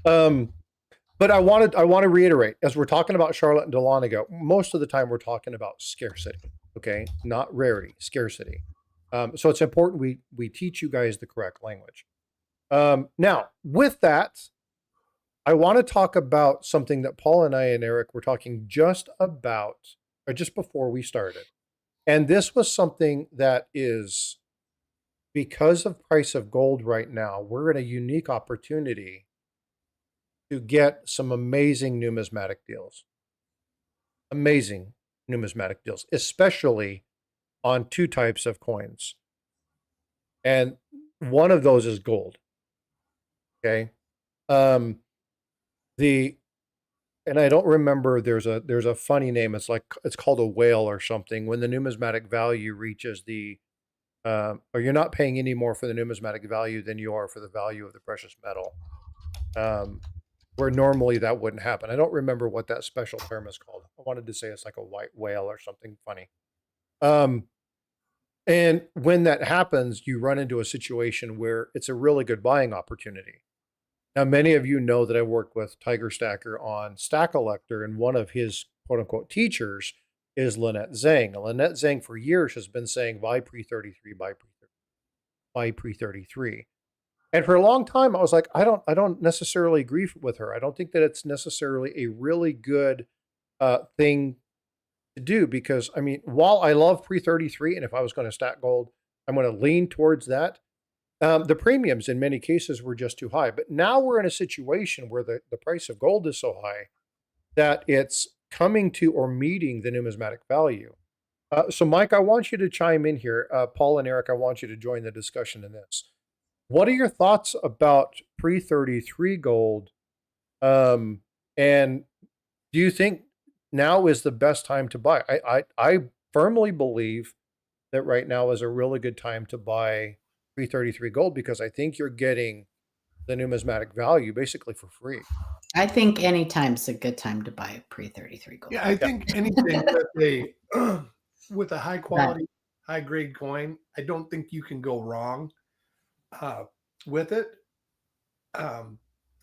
But I want to reiterate, as we're talking about Charlotte and Dahlonega, most of the time we're talking about scarcity, okay? Not rarity, scarcity. So it's important we teach you guys the correct language. Now, with that, I want to talk about something that Paul and I and Eric were talking just before we started. And this was something that is, because of price of gold right now, we're in a unique opportunity to get some amazing numismatic deals. Amazing numismatic deals, especially on two types of coins. And one of those is gold. Okay. And I don't remember, there's a funny name. It's called a whale or something. When the numismatic value reaches or you're not paying any more for the numismatic value than you are for the value of the precious metal. Where normally that wouldn't happen. I don't remember what that special term is called. I wanted to say it's like a white whale or something funny. And when that happens, you run into a situation where it's a really good buying opportunity. Now, many of you know that I work with Tiger Stacker on Stack Elector, and one of his quote-unquote teachers is Lynette Zhang. And Lynette Zhang for years has been saying, buy pre-33, buy pre-33. And for a long time, I was like, I don't necessarily agree with her. I don't think that it's necessarily a really good thing to do, because, I mean, while I love pre-33, and if I was going to stack gold, I'm going to lean towards that, the premiums in many cases were just too high. But now we're in a situation where the price of gold is so high that it's coming to or meeting the numismatic value. So, Mike, I want you to chime in here. Paul and Eric, I want you to join the discussion in this. What are your thoughts about pre-33 gold? And do you think now is the best time to buy? I firmly believe that right now is a really good time to buy pre-33 gold, because I think you're getting the numismatic value basically for free. I think anytime's a good time to buy pre-33 gold. Yeah, I think anything with a high quality, high grade coin, I don't think you can go wrong with it.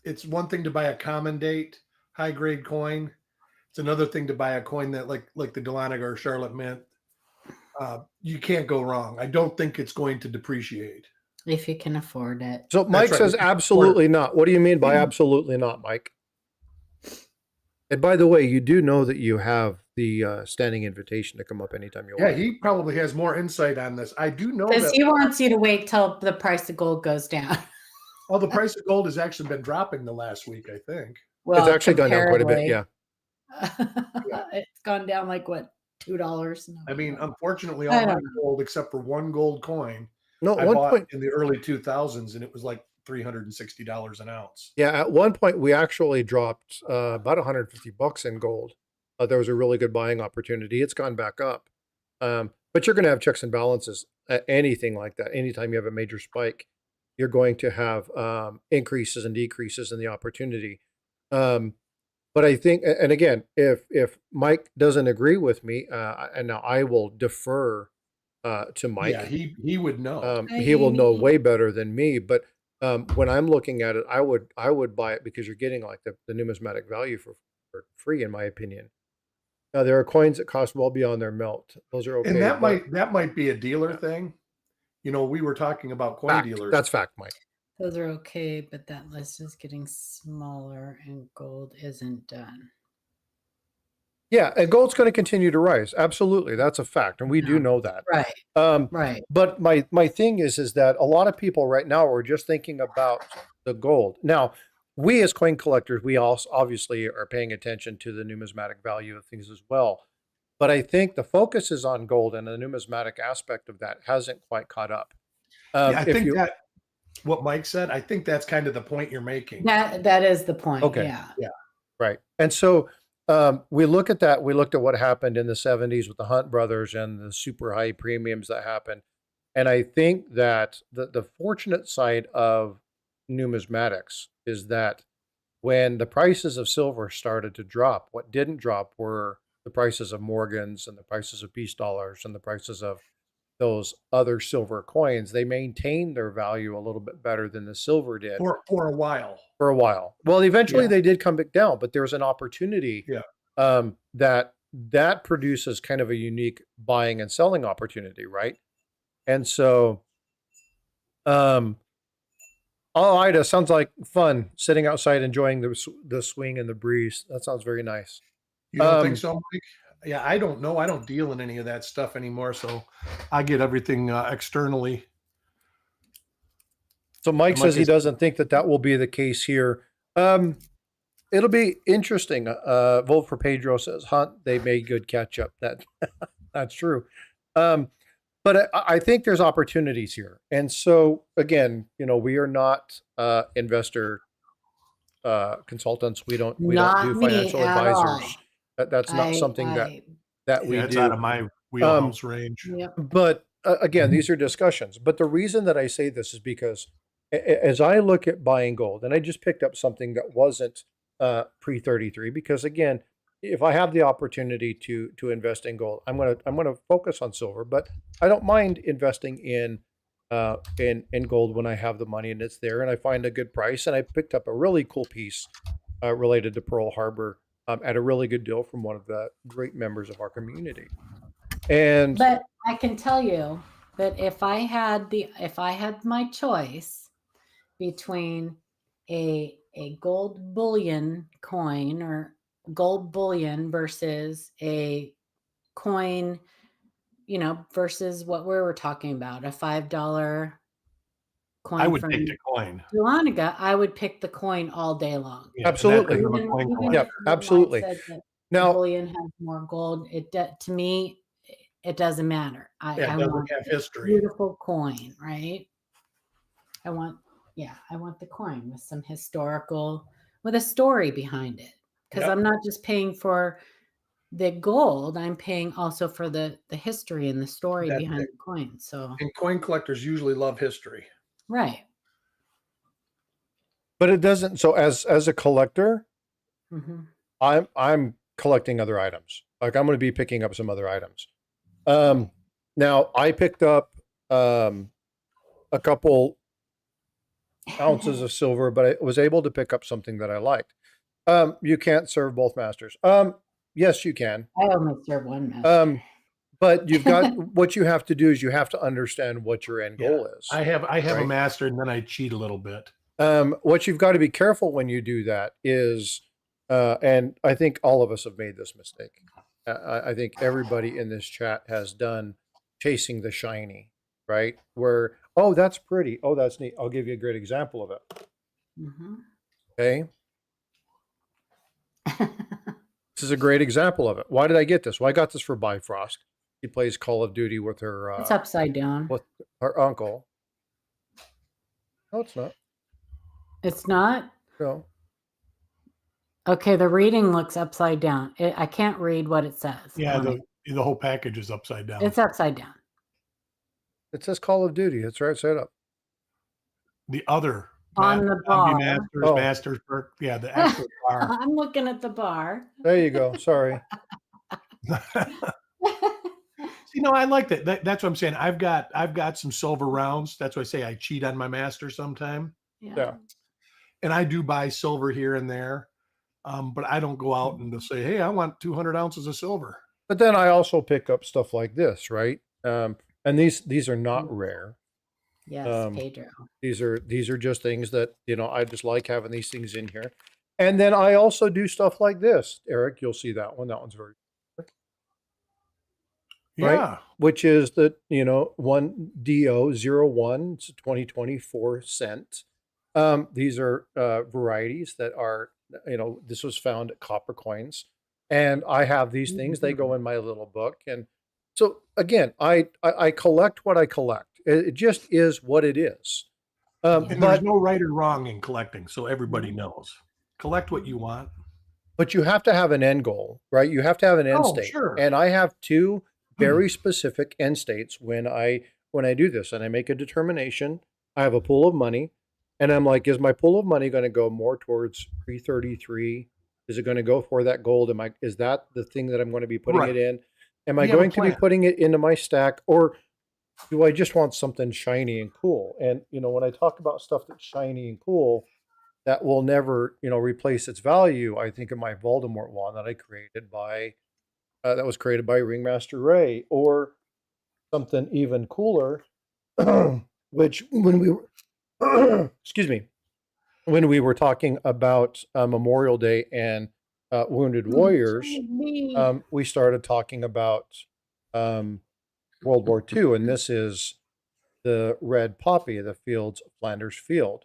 It's one thing to buy a common date, high grade coin. It's another thing to buy a coin that like the Dahlonega or Charlotte Mint. You can't go wrong. I don't think it's going to depreciate. If you can afford it. So Mike says absolutely not. What do you mean by absolutely not, Mike? And by the way, you do know that you have the standing invitation to come up anytime you want. Yeah, he probably has more insight on this. I do know because he wants you to wait till the price of gold goes down. Well, the price of gold has actually been dropping the last week, I think. Well, it's actually gone down quite a bit. Yeah. It's gone down like what, $2? No, I mean, unfortunately, all my gold except for one gold coin. No, I bought in the early 2000s, and it was like $360 an ounce. Yeah, at one point we actually dropped about $150 in gold. There was a really good buying opportunity. It's gone back up, but you're going to have checks and balances. Anything like that, anytime you have a major spike, you're going to have increases and decreases in the opportunity. But I think, and again, if Mike doesn't agree with me, and now I will defer to Mike. Yeah, he would know. He will know way better than me. But when I'm looking at it, I would buy it because you're getting like the numismatic value for free, in my opinion. Now there are coins that cost well beyond their melt. Those are okay. And that might be a dealer thing. You know, we were talking about coin dealers. That's fact, Mike. Those are okay, but that list is getting smaller and gold isn't done. Yeah, and gold's going to continue to rise. Absolutely. That's a fact. And we do know that. Right. Right. But my thing is that a lot of people right now are just thinking about the gold. Now, we as coin collectors, we also obviously are paying attention to the numismatic value of things as well. But I think the focus is on gold, and the numismatic aspect of that hasn't quite caught up. Yeah, I think that what Mike said, I think that's kind of the point you're making. That is the point. Okay. Yeah. Right. And so we look at that. We looked at what happened in the 70s with the Hunt brothers and the super high premiums that happened. And I think that the fortunate side of numismatics is that when the prices of silver started to drop, what didn't drop were the prices of Morgans and the prices of peace dollars and the prices of those other silver coins. They maintained their value a little bit better than the silver did for a while. Well, eventually they did come back down, but there's an opportunity that produces kind of a unique buying and selling opportunity, right? And so, Ida, sounds like fun sitting outside enjoying the swing and the breeze. That sounds very nice. You don't think so, Mike? Yeah, I don't know. I don't deal in any of that stuff anymore, so I get everything externally. So Mike says he doesn't think that will be the case here. It'll be interesting. Vote for Pedro says, Hunt, they made good catch up. That's true. But I think there's opportunities here. And so, again, we are not investor consultants. We don't do financial advisors. That's not something that we do. It's out of my wheelhouse range. But again, these are discussions. But the reason that I say this is because as I look at buying gold, and I just picked up something that wasn't pre-33, because again, if I have the opportunity to invest in gold, I'm gonna focus on silver. But I don't mind investing in gold when I have the money and it's there, and I find a good price. And I picked up a really cool piece related to Pearl Harbor. At a really good deal from one of the great members of our community. But I can tell you that if I had my choice between a gold bullion coin or gold bullion versus a coin, versus what we were talking about, a $5 coin. I would pick the coin. Dahlonega, I would pick the coin all day long. Yeah, absolutely. Yeah, absolutely. Now, bullion has more gold. To me, it doesn't matter. I want have history. Beautiful coin, right? I want the coin with some with a story behind it. Because I'm not just paying for the gold, I'm paying also for the history and the story behind the coin. So, and coin collectors usually love history. Right. But it doesn't. So as a collector, I'm collecting other items. Like I'm going to be picking up some other items. Now I picked up a couple ounces of silver, but I was able to pick up something that I liked. You can't serve both masters. Yes, you can. I only serve one master. But you've got what you have to do is you have to understand what your end goal is. I have a right? master, and then I cheat a little bit. What you've got to be careful when you do that is, and I think all of us have made this mistake. I think everybody in this chat has done chasing the shiny, right? Where, oh, that's pretty. Oh, that's neat. I'll give you a great example of it. Mm-hmm. Okay. This is a great example of it. Why did I get this? Well, I got this for Bifrost. She plays Call of Duty with her. It's upside down. With her uncle. No, it's not. It's not? No. Okay, the reading looks upside down. I can't read what it says. Yeah, the whole package is upside down. It's upside down. It says Call of Duty. It's right side up. The other on the bar. Masters, yeah, the actual bar. I'm looking at the bar. There you go. Sorry. See, no, I like that. That's what I'm saying. I've got some silver rounds. That's why I say I cheat on my master sometime. Yeah. And I do buy silver here and there. But I don't go out and to say, hey, I want 200 ounces of silver. But then I also pick up stuff like this, right? And these are not rare. Yes, Pedro. These are just things that, I just like having these things in here. And then I also do stuff like this. Eric, you'll see that one. That one's very right? Yeah. Which is the, 1DO01, it's a 2024 cent. These are varieties that are, this was found at Copper Coins. And I have these things, they go in my little book. And so again, I collect what I collect. It just is what it is. And there's no right or wrong in collecting, so everybody knows. Collect what you want. But you have to have an end goal, right? You have to have an end state. Sure. And I have two very specific end states when I do this, and I make a determination. I have a pool of money, and I'm like, is my pool of money going to go more towards 333? Is it going to go for that gold? Is that the thing that I'm going to be putting it in? Am I going to be putting it into my stack, or do I just want something shiny and cool? And when I talk about stuff that's shiny and cool, that will never replace its value. I think of my Voldemort wand that I created that was created by Ringmaster Ray, or something even cooler, which when we were, excuse me, when we were talking about Memorial Day and Wounded Warriors, we started talking about World War II, and this is the red poppy of the fields of Flanders Field,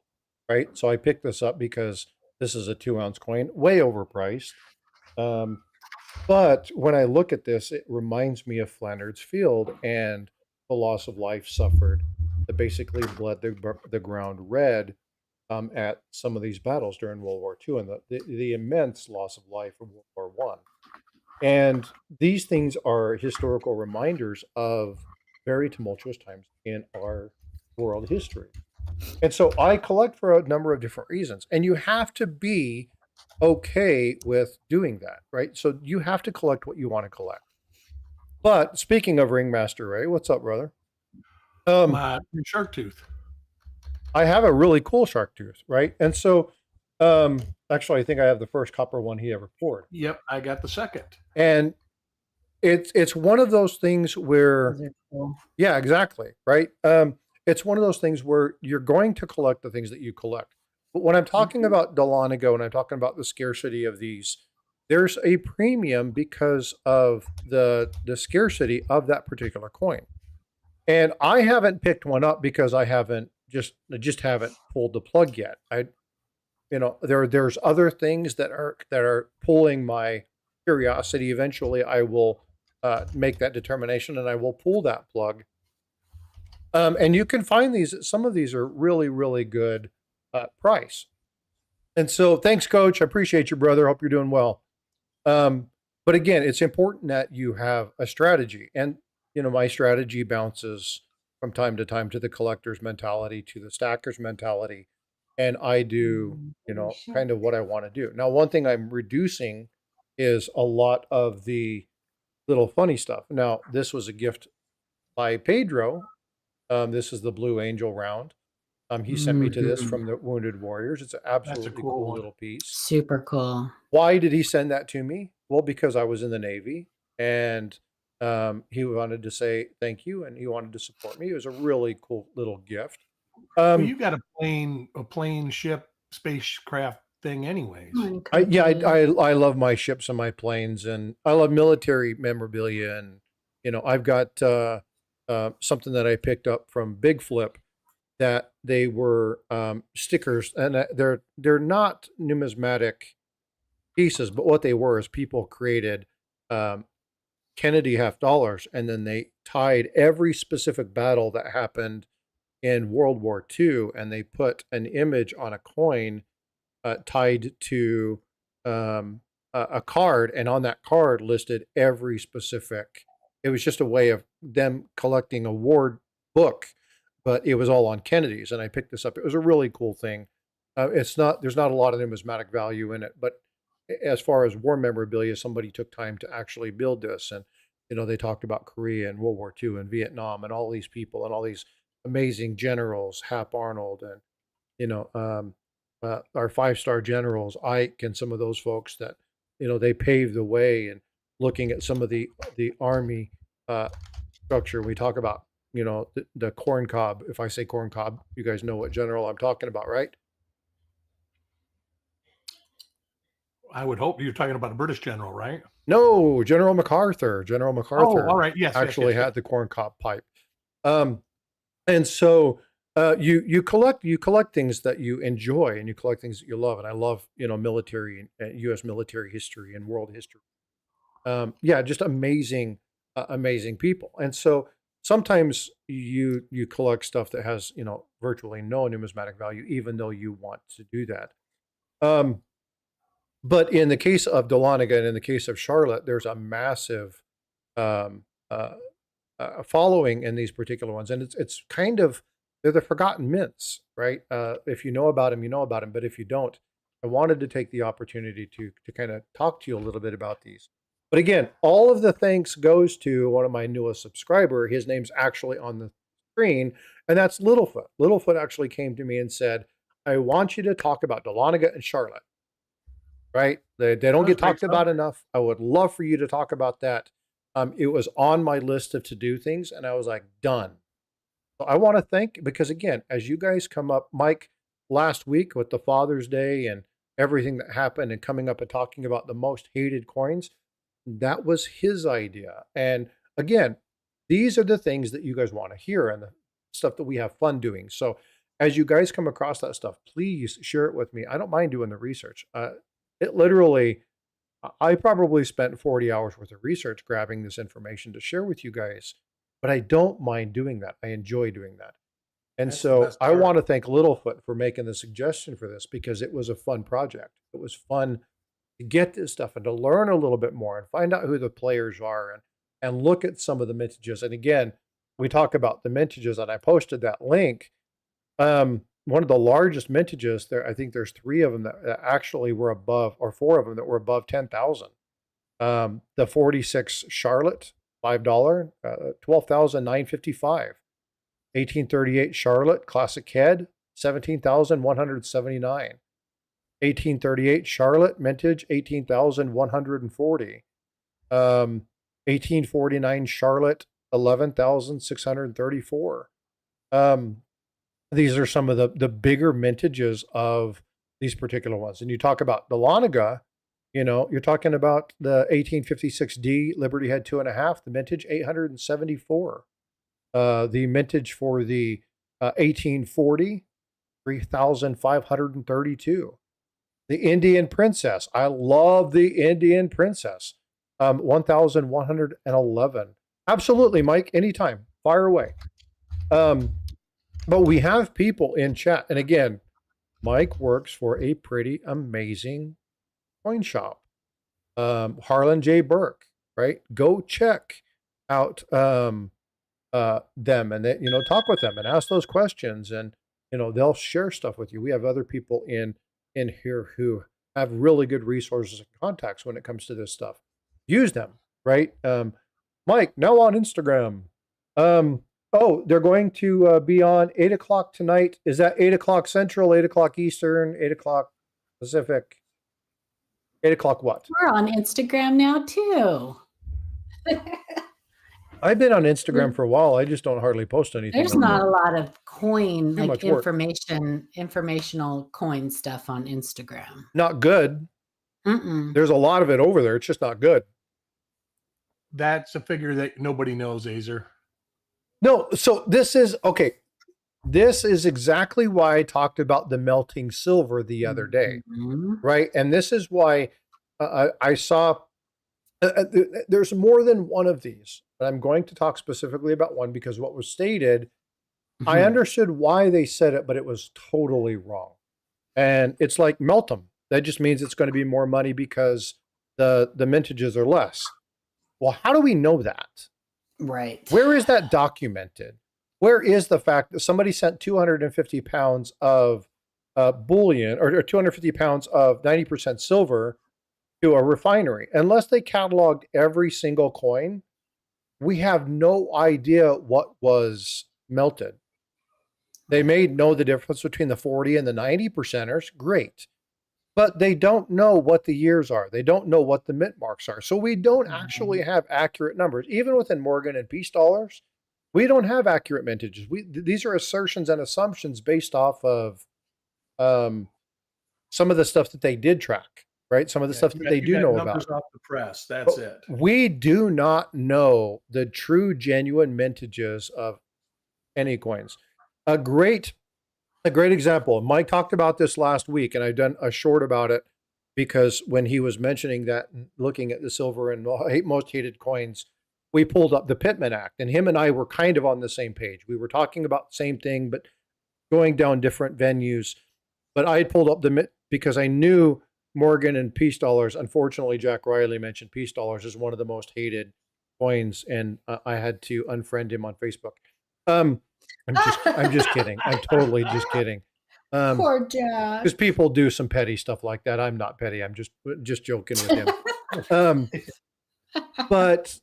right? So I picked this up because this is a 2-ounce coin, way overpriced. But when I look at this, it reminds me of Flanders Field and the loss of life suffered that basically bled the ground red at some of these battles during World War II and the immense loss of life of World War I. And these things are historical reminders of very tumultuous times in our world history. And so I collect for a number of different reasons. And you have to be okay with doing that, right? So you have to collect what you want to collect. But speaking of Ringmaster Ray, what's up, brother? Shark tooth. I have a really cool shark tooth, right? And so actually I think I have the first copper one he ever poured. Yep, I got the second. And it's one of those things where cool. Yeah, exactly, right? It's one of those things where you're going to collect the things that you collect. But when I'm talking about Delanago and I'm talking about the scarcity of these, there's a premium because of the scarcity of that particular coin. And I haven't picked one up because I just haven't pulled the plug yet. There's other things that are pulling my curiosity. Eventually I will make that determination and I will pull that plug. And you can find some of these are really, really good price. And so thanks, Coach. I appreciate you, brother. Hope you're doing well. But again, it's important that you have a strategy. And, my strategy bounces from time to time to the collector's mentality, to the stacker's mentality. And I do, kind of what I want to do. Now, one thing I'm reducing is a lot of the little funny stuff. Now, this was a gift by Pedro. This is the Blue Angel round. He sent me to this Mhm. from the Wounded Warriors. It's an That's a absolutely cool cool one. little piece. Super cool. Why did he send that to me? Well, because I was in the Navy, and he wanted to say thank you, and he wanted to support me. It was a really cool little gift. Well, Um, you got a plane, ship, spacecraft thing, anyways. Morning, I love my ships and my planes, and I love military memorabilia. And I've got something that I picked up from Big Flip that they were stickers, and they're not numismatic pieces, but what they were is people created um, Kennedy half dollars, and then they tied every specific battle that happened in World War II, and they put an image on a coin tied to a card, and on that card listed every specific. It was just a way of them collecting a war book, but it was all on Kennedy's, and I picked this up. It was a really cool thing. There's not a lot of numismatic value in it, but as far as war memorabilia, somebody took time to actually build this, and they talked about Korea and World War II and Vietnam and all these people and all these amazing generals, Hap Arnold and you know, um, our five-star generals, Ike, and some of those folks that they paved the way. And looking at some of the Army uh, structure, we talk about the corn cob. If I say corn cob, you guys know what general I'm talking about, right? I would hope you're talking about a British general, right? No, General MacArthur. General Oh, all MacArthur right. Yes, yes, actually yes, yes. had the corn cob pipe. Um, and so you collect things that you enjoy, and you collect things that you love. And I love military and U.S. military history and world history. Yeah, just amazing, amazing people. And so sometimes you collect stuff that has virtually no numismatic value, even though you want to do that. Um, but in the case of Dahlonega and in the case of Charlotte, there's a massive um, uh, following in these particular ones, and it's kind of they're the forgotten mints, right? If you know about them, you know about them, but if you don't, I wanted to take the opportunity to kind of talk to you a little bit about these. But again, all of the thanks goes to one of my newest subscriber. His name's actually on the screen, and that's Littlefoot. Littlefoot actually came to me and said, "I want you to talk about Dahlonega and Charlotte." Right? They don't That's get great talked stuff. about enough. I would love for you to talk about that. It was on my list of to do things, and I was like, done. So I want to thank because again, as you guys come up, Mike, last week with the Father's Day and everything that happened, and coming up and talking about the most hated coins, that was his idea. And again, these are the things that you guys want to hear and the stuff that we have fun doing. So as you guys come across that stuff, please share it with me. I don't mind doing the research. It literally, I probably spent 40 hours worth of research grabbing this information to share with you guys, but I don't mind doing that. I enjoy doing that. And That's the so best I part. want to thank Littlefoot for making the suggestion for this because it was a fun project. It was fun to get this stuff and to learn a little bit more and find out who the players are and look at some of the mintages. And again, we talk about the mintages, and I posted that link. One of the largest mintages there, I think there's three of them that actually were above, or four of them that were above 10,000. The 46 Charlotte, $5, 12,955. 1838 Charlotte Classic Head, 17,179. 1838 Charlotte Mintage, 18,140. 1849 Charlotte, 11,634. These are some of the bigger mintages of these particular ones. And you talk about the Dahlonega, you're talking about the 1856D Liberty Head 2.5, the mintage 874. The mintage for the 1840, 3,532. The Indian Princess. I love the Indian Princess. 1,111. Absolutely, Mike. Anytime. Fire away. But we have people in chat. And again, Mike works for a pretty amazing coin shop. Harlan J. Burke, right? Go check out them and they, talk with them and ask those questions, and they'll share stuff with you. We have other people in here who have really good resources and contacts when it comes to this stuff. Use them, right? Mike, now on Instagram. Oh, they're going to be on 8 o'clock tonight. Is that 8 o'clock Central, 8 o'clock Eastern, 8 o'clock Pacific? 8 o'clock what? We're on Instagram now too. I've been on Instagram for a while. I just don't hardly post anything. There's not a lot of coin, Too like much work. informational coin stuff on Instagram. Not good. There's a lot of it over there. It's just not good. That's a figure that nobody knows, Azer. No, so this is okay. This is exactly why I talked about the melting silver the other day, right? And this is why I saw there's more than one of these, but I'm going to talk specifically about one because what was stated, I understood why they said it, but it was totally wrong. And it's like melt them. That just means it's going to be more money because the mintages are less. Well, how do we know that? Right. Where is that documented? Where is the fact that somebody sent 250 pounds of bullion or 250 pounds of 90% silver to a refinery? Unless they cataloged every single coin, we have no idea what was melted. They may know the difference between the 40 and the 90 percenters. Great. But they don't know what the years are. They don't know what the mint marks are. So we don't actually have accurate numbers. Even within Morgan and Peace dollars, we don't have accurate mintages. These are assertions and assumptions based off of some of the stuff that they did track, right? Some of the stuff that they do know numbers about. Off the press. That's it. We do not know the true, genuine mintages of any coins. A great example. Mike talked about this last week, and I've done a short about it because when he was mentioning that, looking at the silver and most hated coins, we pulled up the Pittman Act, and him and I were kind of on the same page. We were talking about the same thing, but going down different venues. But I had pulled up because I knew Morgan and Peace dollars. Unfortunately, Jack Riley mentioned Peace dollars as one of the most hated coins, and I had to unfriend him on Facebook. I'm just kidding. I'm totally just kidding. Poor Jack. Because people do some petty stuff like that. I'm not petty. I'm just joking with him. But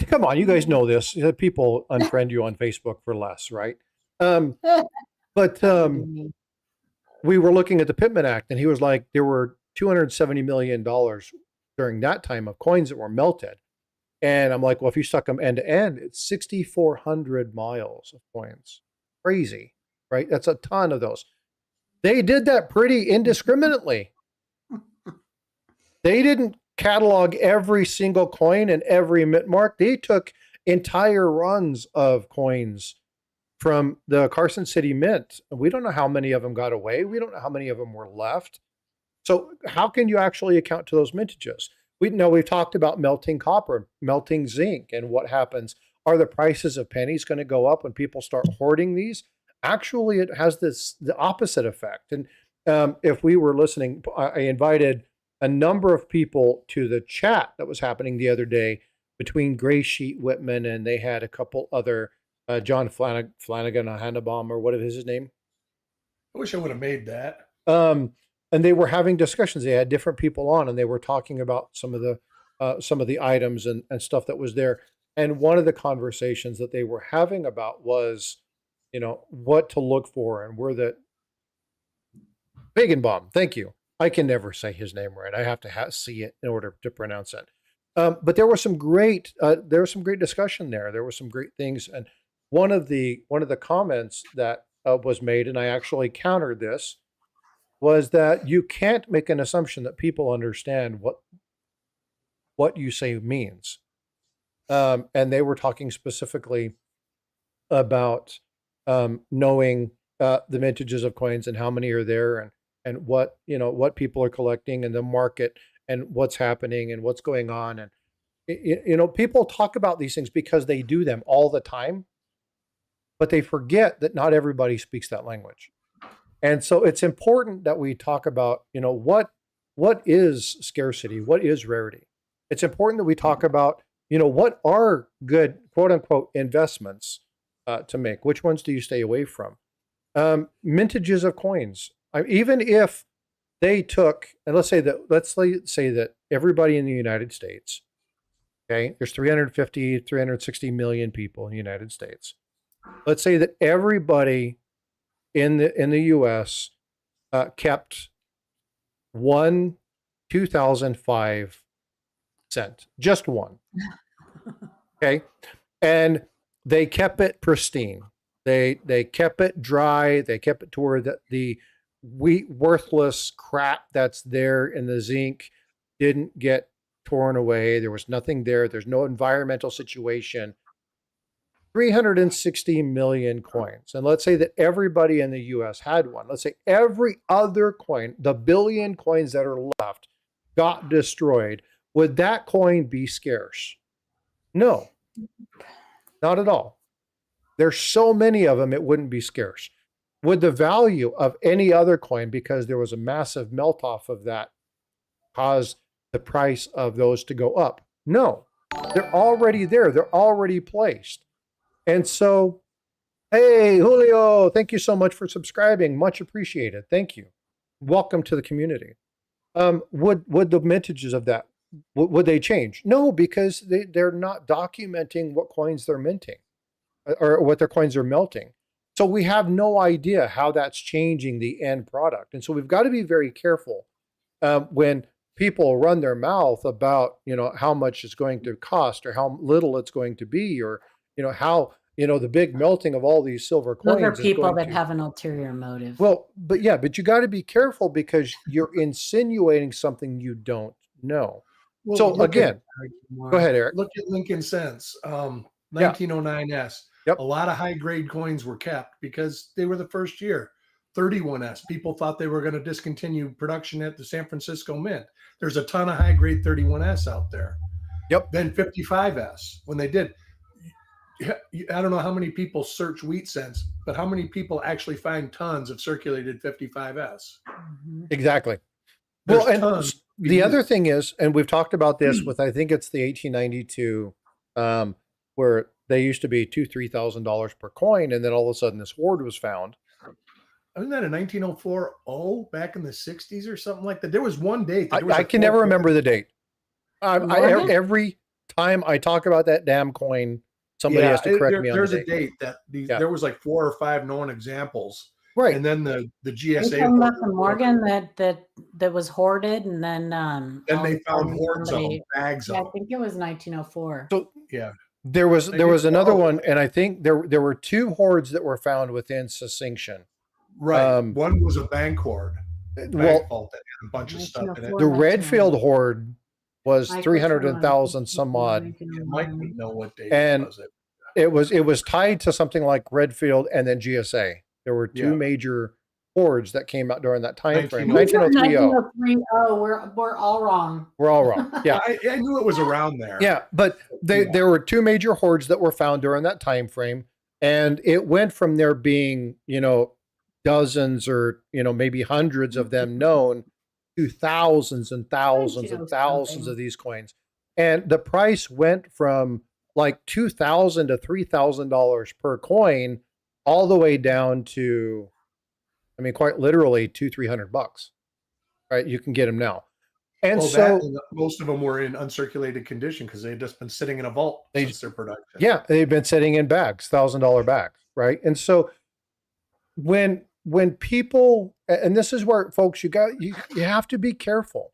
come on, you guys know this. People unfriend you on Facebook for less, right? But we were looking at the Pittman Act, and he was like, there were $270 million during that time of coins that were melted. And I'm like, well, if you stuck them end to end, it's 6,400 miles of coins. Crazy, right? That's a ton of those. They did that pretty indiscriminately. They didn't catalog every single coin and every mint mark. They took entire runs of coins from the Carson City Mint. We don't know how many of them got away. We don't know how many of them were left. So how can you actually account to those mintages? We know we've talked about melting copper, melting zinc, and what happens. Are the prices of pennies going to go up when people start hoarding these? Actually, it has the opposite effect. And if we were listening, I invited a number of people to the chat that was happening the other day between Gray Sheet Whitman, and they had a couple other, John Flanagan, Hannebaum, or whatever his name. I wish I would have made that. And they were having discussions. They had different people on, and they were talking about some of the items and stuff that was there. And one of the conversations that they were having about was, what to look for, and where the Bagenbaum. Thank you. I can never say his name right. I have to see it in order to pronounce it. But there was some great discussion there. There were some great things, and one of the comments that was made, and I actually countered this, was that you can't make an assumption that people understand what you say means. And they were talking specifically about knowing the mintages of coins and how many are there, and what people are collecting, and the market, and what's happening and what's going on. And people talk about these things because they do them all the time, but they forget that not everybody speaks that language. And so it's important that we talk about, what is scarcity? What is rarity? It's important that we talk about, what are good, quote unquote, investments to make? Which ones do you stay away from? Mintages of coins. Even if they took, and let's say that everybody in the United States, okay, there's 360 million people in the United States. let's say that everybody in the U.S. Kept one 2005 cent, just one. Okay, and they kept it pristine. They kept it dry. They kept it to where the worthless crap that's there in the zinc didn't get torn away. There was nothing there. There's no environmental situation. 360 million coins. And let's say that everybody in the US had one. Let's say every other coin, the billion coins that are left, got destroyed. Would that coin be scarce? No, not at all. There's so many of them, it wouldn't be scarce. Would the value of any other coin, because there was a massive melt off of that, cause the price of those to go up? No, they're already there. They're already placed. And so, hey, Julio, thank you so much for subscribing. Much appreciated. Thank you. Welcome to the community. Would the mintages of that, would they change? No, because they're not documenting what coins they're minting or what their coins are melting. So we have no idea how that's changing the end product. And so we've got to be very careful when people run their mouth about, how much it's going to cost or how little it's going to be, or, how, the big melting of all these silver coins. Those are people that have an ulterior motive. Well, but you got to be careful because you're insinuating something you don't know. Well, so again, go ahead, Eric. Look at Lincoln Cents, 1909S. Yep. A lot of high-grade coins were kept because they were the first year. 31S, people thought they were going to discontinue production at the San Francisco Mint. There's a ton of high-grade 31S out there. Yep. Then 55S, when they did. I don't know how many people search wheat cents, but how many people actually find tons of circulated 55S? Exactly. Well, and the other thing is, and we've talked about this with, I think it's the 1892, where they used to be $2,000-$3,000 per coin, and then all of a sudden this hoard was found. Wasn't that a 1904 back in the 60s or something like that? There was one date. I can never remember the date. Every time I talk about that damn coin, somebody has to correct me on the date. There's a date that there was like 4 or 5 known examples. Right. And then the GSA. About the Morgan that was hoarded, and then they found hoards of them, bags of them. I think it was 1904. So yeah. There was another one, and I think there were 2 hoards that were found within Succinction. Right. One was a bank hoard. Bank vault that had a bunch of stuff in it. The Redfield hoard was 300,000 some odd. Mike would know what date it was. It was tied to something like Redfield and then GSA. There were 2 major hoards that came out during that time frame. 1903. We're all wrong. We're all wrong. Yeah, I knew it was around there. Yeah, but there were 2 major hoards that were found during that time frame, and it went from there being dozens or maybe hundreds of them known to thousands and thousands and thousands of these coins, and the price went from like $2,000 to $3,000 per coin, all the way down to, I mean, quite literally $200-$300, right? You can get them now. And most of them were in uncirculated condition because they had just been sitting in a vault since their production. Yeah, they've been sitting in bags, $1,000 bags, right? And so when people, and this is where, folks, you have to be careful,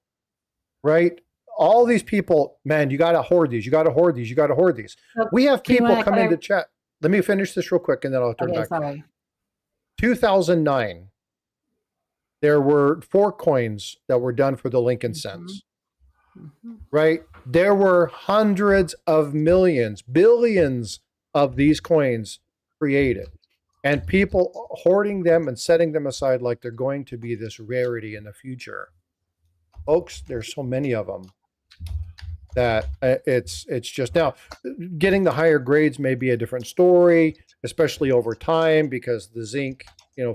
right? All these people, man, you got to hoard these. You got to hoard these. You got to hoard these. We have people come into chat. Let me finish this real quick, and then I'll turn back. Sorry. 2009, there were 4 coins that were done for the Lincoln Cents, right? There were hundreds of millions, billions of these coins created, and people hoarding them and setting them aside like they're going to be this rarity in the future. Folks, there's so many of them that it's just, now getting the higher grades may be a different story, especially over time, because the zinc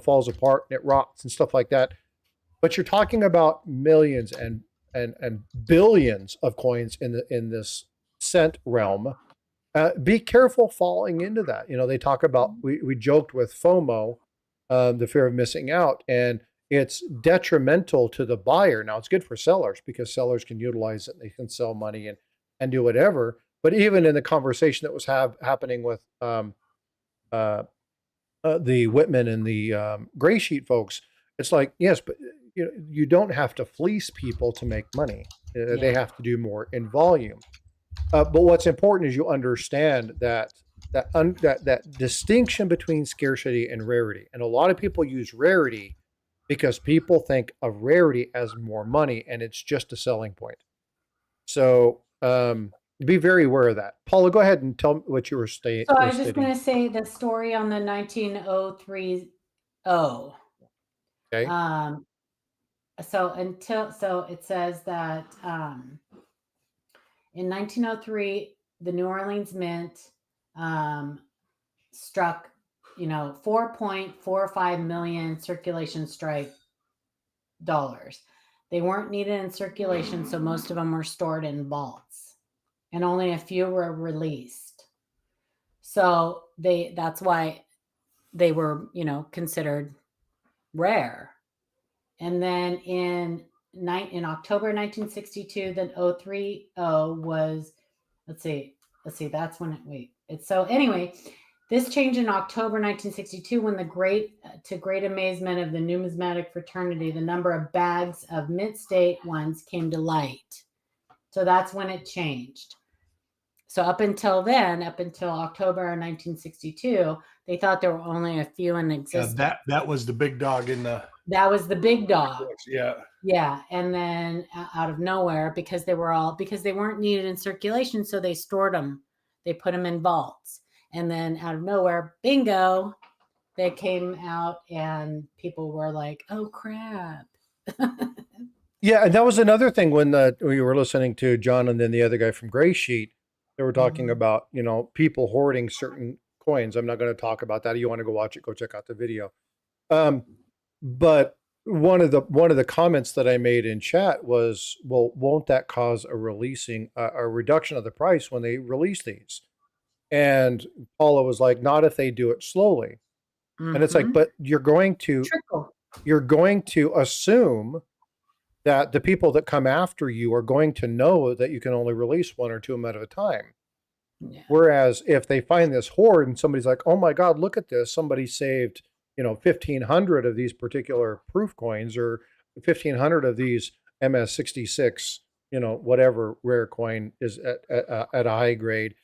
falls apart and it rots and stuff like that. But you're talking about millions and billions of coins in this cent realm. Be careful falling into that. They talk about, we joked with FOMO, the fear of missing out, and it's detrimental to the buyer. Now, it's good for sellers because sellers can utilize it. They can sell money and do whatever. But even in the conversation that was happening with the Whitman and the Gray Sheet folks, it's like, yes, but you don't have to fleece people to make money. They have to do more in volume. But what's important is you understand that distinction between scarcity and rarity. And a lot of people use rarity because people think of rarity as more money, and it's just a selling point. So be very aware of that. Paula, go ahead and tell me what you were stating. So I was just going to say the story on the 1903. Okay. So it says that in 1903, the New Orleans Mint struck, 4.45 million circulation strike dollars. They weren't needed in circulation, so most of them were stored in vaults, and only a few were released. So that's why they were, considered rare. And then in October 1962, the 030 was, let's see, that's when so anyway, this changed in October 1962 when to great amazement of the numismatic fraternity, the number of bags of mint state ones came to light. So that's when it changed. So up until October 1962, they thought there were only a few in existence. That was the big dog in the. That was the big dog. Yeah. Yeah. And then out of nowhere, because they weren't needed in circulation, so they stored them. They put them in vaults. And then out of nowhere, bingo, they came out and people were like, oh, crap. Yeah. And that was another thing when we were listening to John and then the other guy from Gray Sheet. They were talking about, people hoarding certain coins. I'm not going to talk about that. If you want to go watch it, go check out the video. But one of the comments that I made in chat was, well, won't that cause a reduction of the price when they release these? And Paula was like, not if they do it slowly. And it's like, but you're going to assume that the people that come after you are going to know that you can only release one or two of them at a time. Yeah. Whereas if they find this hoard and somebody's like, oh my God, look at this. Somebody saved, 1,500 of these particular proof coins or 1,500 of these MS66, whatever rare coin is at a high grade.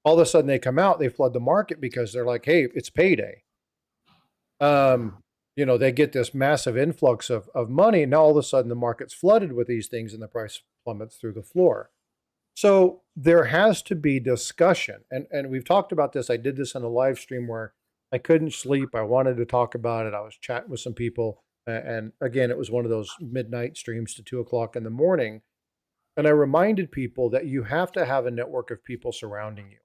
All of a sudden they come out, they flood the market because they're like, hey, it's payday. They get this massive influx of money. And now all of a sudden the market's flooded with these things and the price plummets through the floor. So there has to be discussion. And we've talked about this. I did this in a live stream where I couldn't sleep. I wanted to talk about it. I was chatting with some people. And again, it was one of those midnight streams to 2 o'clock in the morning. And I reminded people that you have to have a network of people surrounding you.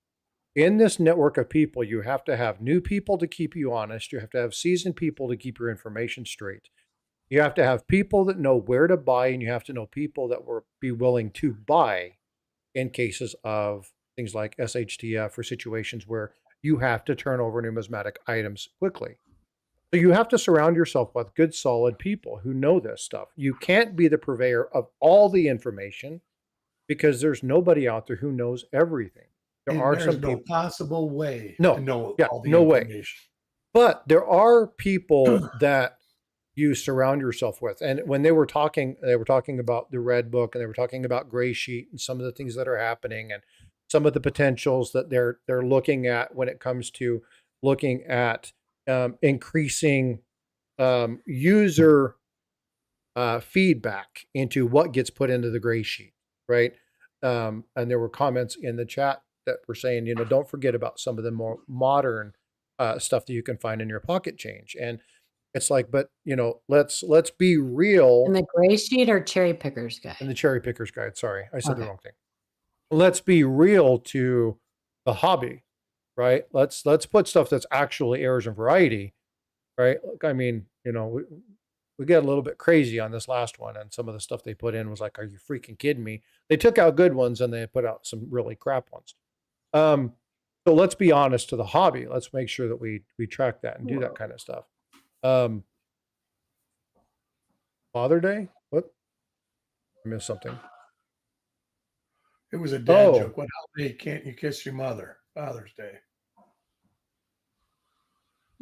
In this network of people, you have to have new people to keep you honest. You have to have seasoned people to keep your information straight. You have to have people that know where to buy, and you have to know people that will be willing to buy in cases of things like SHTF or situations where you have to turn over numismatic items quickly. So you have to surround yourself with good, solid people who know this stuff. You can't be the purveyor of all the information because there's nobody out there who knows everything. There's no possible way to know all the information. Way. But there are people that you surround yourself with. And when they were talking about the Red Book, and they were talking about Gray Sheet and some of the things that are happening and some of the potentials that they're looking at when it comes to looking at increasing user feedback into what gets put into the Gray Sheet, right? And there were comments in the chat that were saying, don't forget about some of the more modern stuff that you can find in your pocket change. And it's like, but let's be real. In the Gray Sheet or Cherry Picker's Guide? In the Cherry Picker's Guide. Sorry, I said the wrong thing. Let's be real to the hobby, right? Let's put stuff that's actually errors and variety, right? I mean, we get a little bit crazy on this last one, and some of the stuff they put in was like, are you freaking kidding me? They took out good ones and they put out some really crap ones. So let's be honest to the hobby. Let's make sure that we track that and do that kind of stuff. Father Day? What? I missed something. It was a dad joke. What holiday can't you kiss your mother? Father's Day.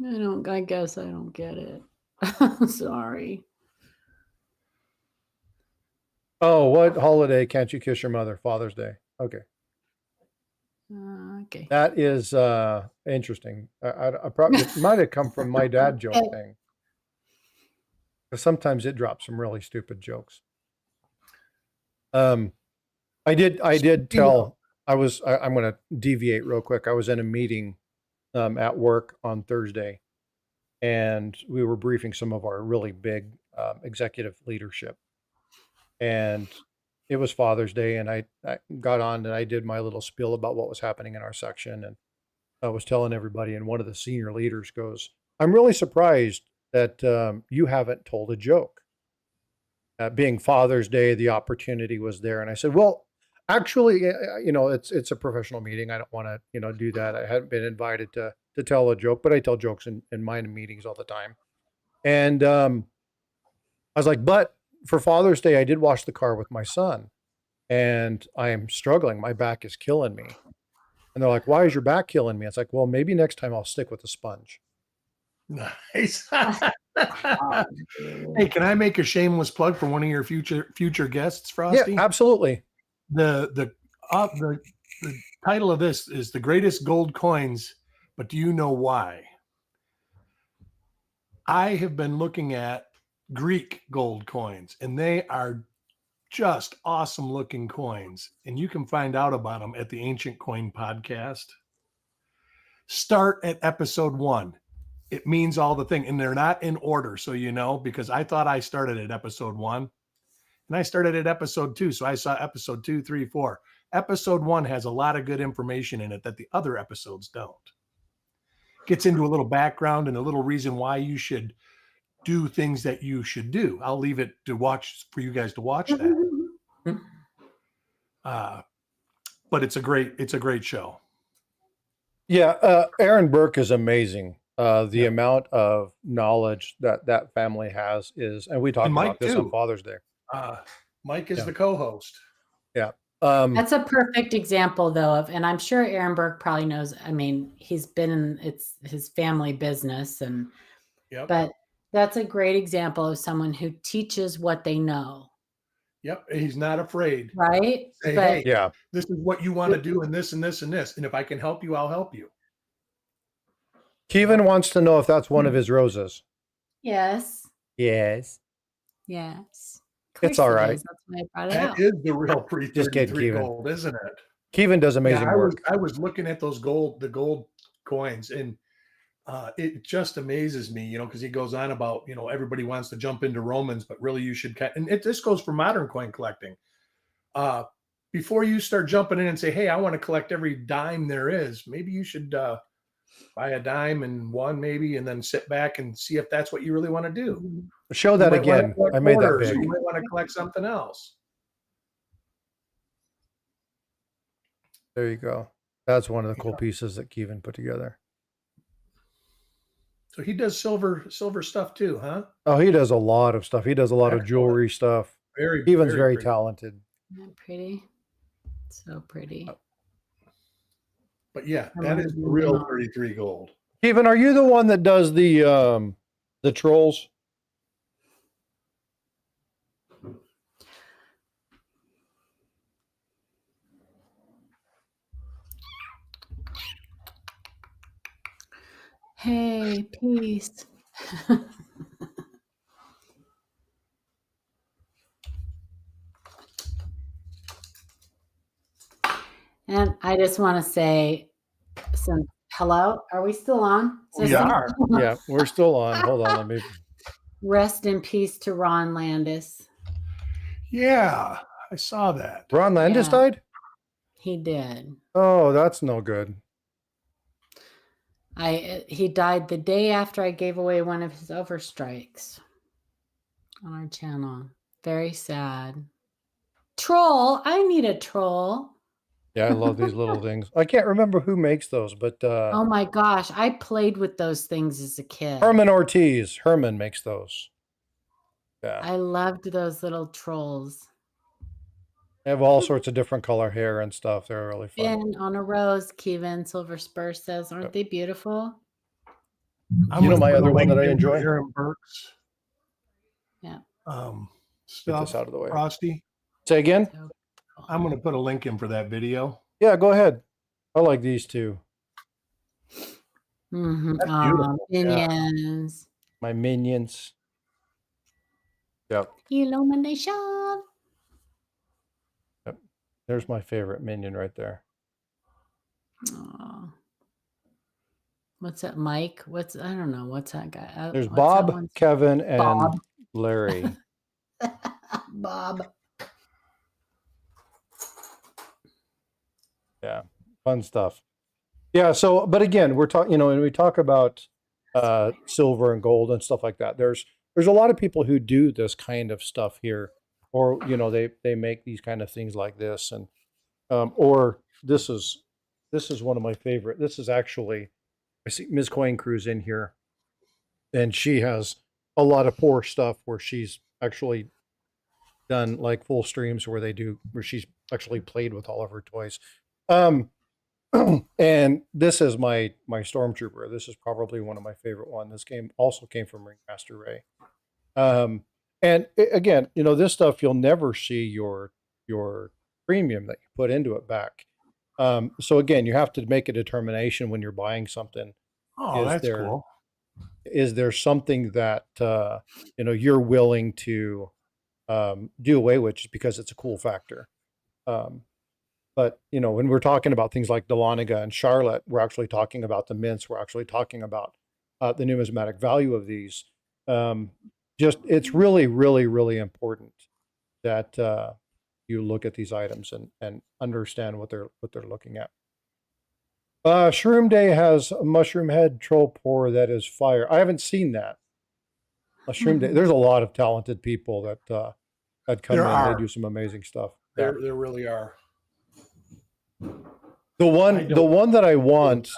I guess I don't get it. Sorry. Oh, what holiday can't you kiss your mother? Father's Day. Okay. Okay. That is interesting. I probably it might have come from my dad joke Okay. thing. Because sometimes it drops some really stupid jokes. I did tell I'm gonna deviate real quick. I was in a meeting at work on Thursday, and we were briefing some of our really big executive leadership. And it was Father's Day, and I got on and I did my little spiel about what was happening in our section, and I was telling everybody, and one of the senior leaders goes, "I'm really surprised that you haven't told a joke." Being Father's Day, the opportunity was there, and I said, "Well, actually, it's a professional meeting. I don't want to, do that. I hadn't been invited to tell a joke, but I tell jokes in my meetings all the time." And I was like, "But for Father's Day, I did wash the car with my son, and I am struggling. My back is killing me." And they're like, "Why is your back killing me?" It's like, "Well, maybe next time I'll stick with a sponge." Nice. Oh, Hey, can I make a shameless plug for one of your future guests, Yeah, Frosty? absolutely. The title of this is The Greatest Gold Coins, but do you know why? I have been looking at Greek gold coins, and they are just awesome looking coins. And you can find out about them at the Ancient Coin Podcast. Start at episode 1. It means all the thing, and they're not in order, so because I thought I started at episode 1, and I started at episode 2, so I saw episode 2, 3, 4. Episode 1 has a lot of good information in it that the other episodes don't. Gets into a little background and a little reason why you should do things that you should do. I'll leave it for you guys to watch that. But it's a great show. Yeah, Aaron Burke is amazing. The amount of knowledge that family has and we talked about this on Father's Day. Mike is the co-host. Yeah. That's a perfect example, though, and I'm sure Aaron Burke probably knows. I mean, he's been it's his family business, but that's a great example of someone who teaches what they know. Yep, he's not afraid. Right? Say, hey, this is what you want to do, and this and this and this, and if I can help you, I'll help you. Kevin wants to know if that's one of his roses. Yes. Yes. Yes. It's all right. That's why I brought it out. That is the real pre-33 gold, isn't it? Kevin does amazing work. I was looking at the gold coins, and it just amazes me, because he goes on about, everybody wants to jump into Romans, but really you should, and this goes for modern coin collecting. Before you start jumping in and say, hey, I want to collect every dime there is, maybe you should buy a dime and one maybe, and then sit back and see if that's what you really want to do. Show that again. I made that big. You might want to collect something else. There you go. That's one of the cool pieces that Kevin put together. So he does silver stuff too, huh? Oh, he does a lot of stuff. He does a lot of jewelry stuff. Kevin's very talented. Isn't that pretty? So pretty. But yeah, that is the real 33 gold. Kevin, are you the one that does the trolls? Hey, peace. And I just want to say hello. Are we still on? We are. Yeah, we're still on. Hold on, let me. Rest in peace to Ron Landis. Yeah, I saw that. Ron Landis died? He did. Oh, that's no good. He died the day after I gave away one of his overstrikes on our channel. Very sad. Troll. I need a troll. Yeah, I love these little things. I can't remember who makes those, but oh my gosh, I played with those things as a kid. Herman Ortiz. Herman makes those. Yeah. I loved those little trolls. They have all sorts of different color hair and stuff. They're really fun. And on a rose, Kevin Silver Spur says, aren't they beautiful? I'm You know gonna my put a other one link that I in for enjoy? Aaron Burke's Yeah. Get stuff, this out of the way. Frosty. Say again? So I'm gonna put a link in for that video. Yeah, go ahead. I like these two. That's beautiful. Yeah. Minions. My minions. Yep. Illumination. Yep. There's my favorite minion right there. Aw. What's that, Mike? I don't know. What's that guy? There's What's that Bob, one's- Kevin, and Bob. Larry. Bob. Yeah, fun stuff. Yeah, so but again, we're talking, when we talk about silver and gold and stuff like that, there's a lot of people who do this kind of stuff here, or they make these kind of things like this, and or this is one of my favorite. This is actually, I see Ms. Coin Crew's in here, and she has a lot of poor stuff where she's actually done like full streams where she's actually played with all of her toys. And this is my Stormtrooper. This is probably one of my favorite one. This game also came from Ringmaster Ray. And again, this stuff you'll never see your premium that you put into it back. So again, you have to make a determination when you're buying something. Oh, that's cool. Is there something that you're willing to do away with just because it's a cool factor? But when we're talking about things like Dahlonega and Charlotte, we're actually talking about the mints. We're actually talking about the numismatic value of these. It's really, really, really important that you look at these items and understand what they're looking at. Shroom Day has a mushroom head troll pour that is fire. I haven't seen that. Mushroom Day. There's a lot of talented people that come in. They do some amazing stuff. There really are. The one that I want,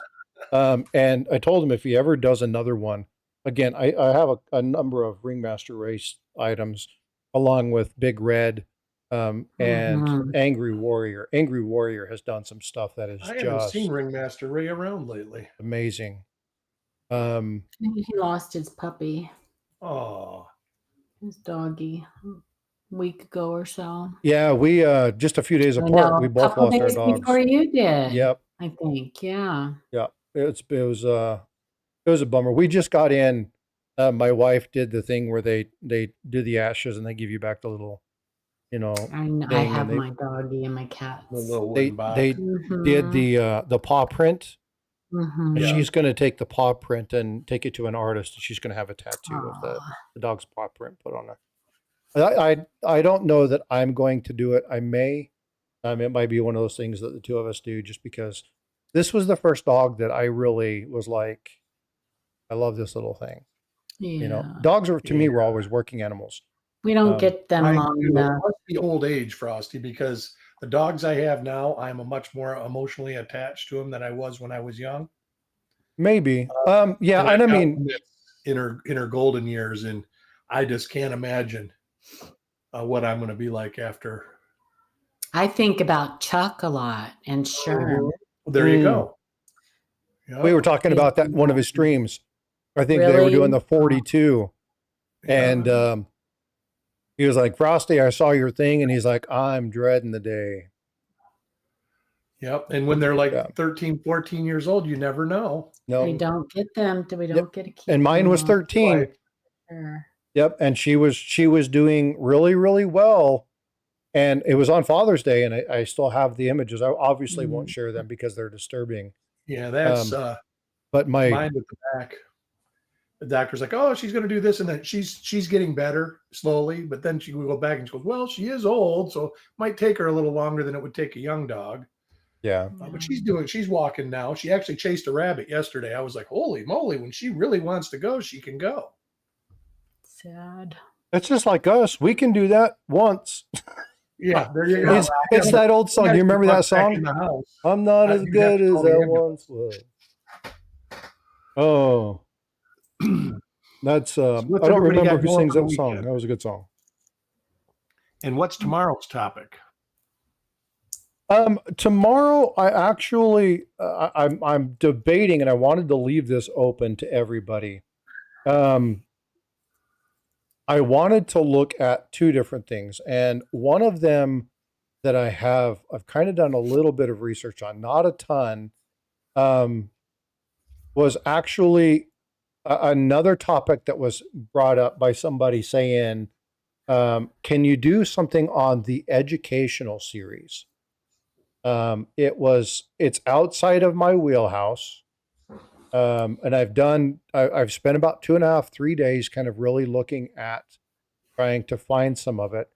and I told him if he ever does another one, again, I have a number of Ringmaster Race items along with Big Red and Angry Warrior. Angry Warrior has done some stuff that is I haven't seen Ringmaster Ray around lately. Amazing. He lost his puppy. Oh, his doggy. Week ago or so. Yeah, we just a few days apart. We both lost our dogs before you did. Yep. I think, yeah. Yeah, it was a bummer. We just got in. My wife did the thing where they do the ashes and they give you back the little, I have my doggy and my cats. They did the paw print. And she's going to take the paw print and take it to an artist, and she's going to have a tattoo of the dog's paw print put on her. I don't know that I'm going to do it. I may. It might be one of those things that the two of us do, just because this was the first dog that I really was like, I love this little thing. Yeah. Dogs to me were always working animals. We don't get them long enough. It must be old age, Frosty, because the dogs I have now, I'm much more emotionally attached to them than I was when I was young. Maybe. Yeah, and I mean, in her golden years, and I just can't imagine what I'm going to be like after. I think about Chuck a lot and Sherm. There you go. Yep. We were talking about that in one of his streams. I think they were doing the 42, and he was like, "Frosty, I saw your thing," and he's like, "I'm dreading the day." Yep. And when they're like 13, 14 years old, you never know. No, we don't get them. We don't get a key. And mine was 13. Right. Sure. Yep. And she was doing really, really well. And it was on Father's Day, and I still have the images. I obviously won't share them because they're disturbing. Yeah, that's but mine with the back. The doctor's like, "Oh, she's going to do this," and then she's getting better slowly. But then she will go back and she goes, "Well, she is old, so it might take her a little longer than it would take a young dog." Yeah. But she's walking now. She actually chased a rabbit yesterday. I was like, holy moly, when she really wants to go, she can go. Sad. It's just like us. We can do that once. Yeah, there you go. It's that old song. You remember that song? I'm not as good as I once was. Oh. That's I don't remember who sings that song. That was a good song. And what's tomorrow's topic? Tomorrow, I actually, I'm debating, and I wanted to leave this open to everybody. Um, I wanted to look at two different things, and one of them that I've kind of done a little bit of research on, not a ton, um, was actually another topic that was brought up by somebody saying, can you do something on the educational series? It's outside of my wheelhouse. And I've spent about 2.5, 3 days kind of really looking at trying to find some of it.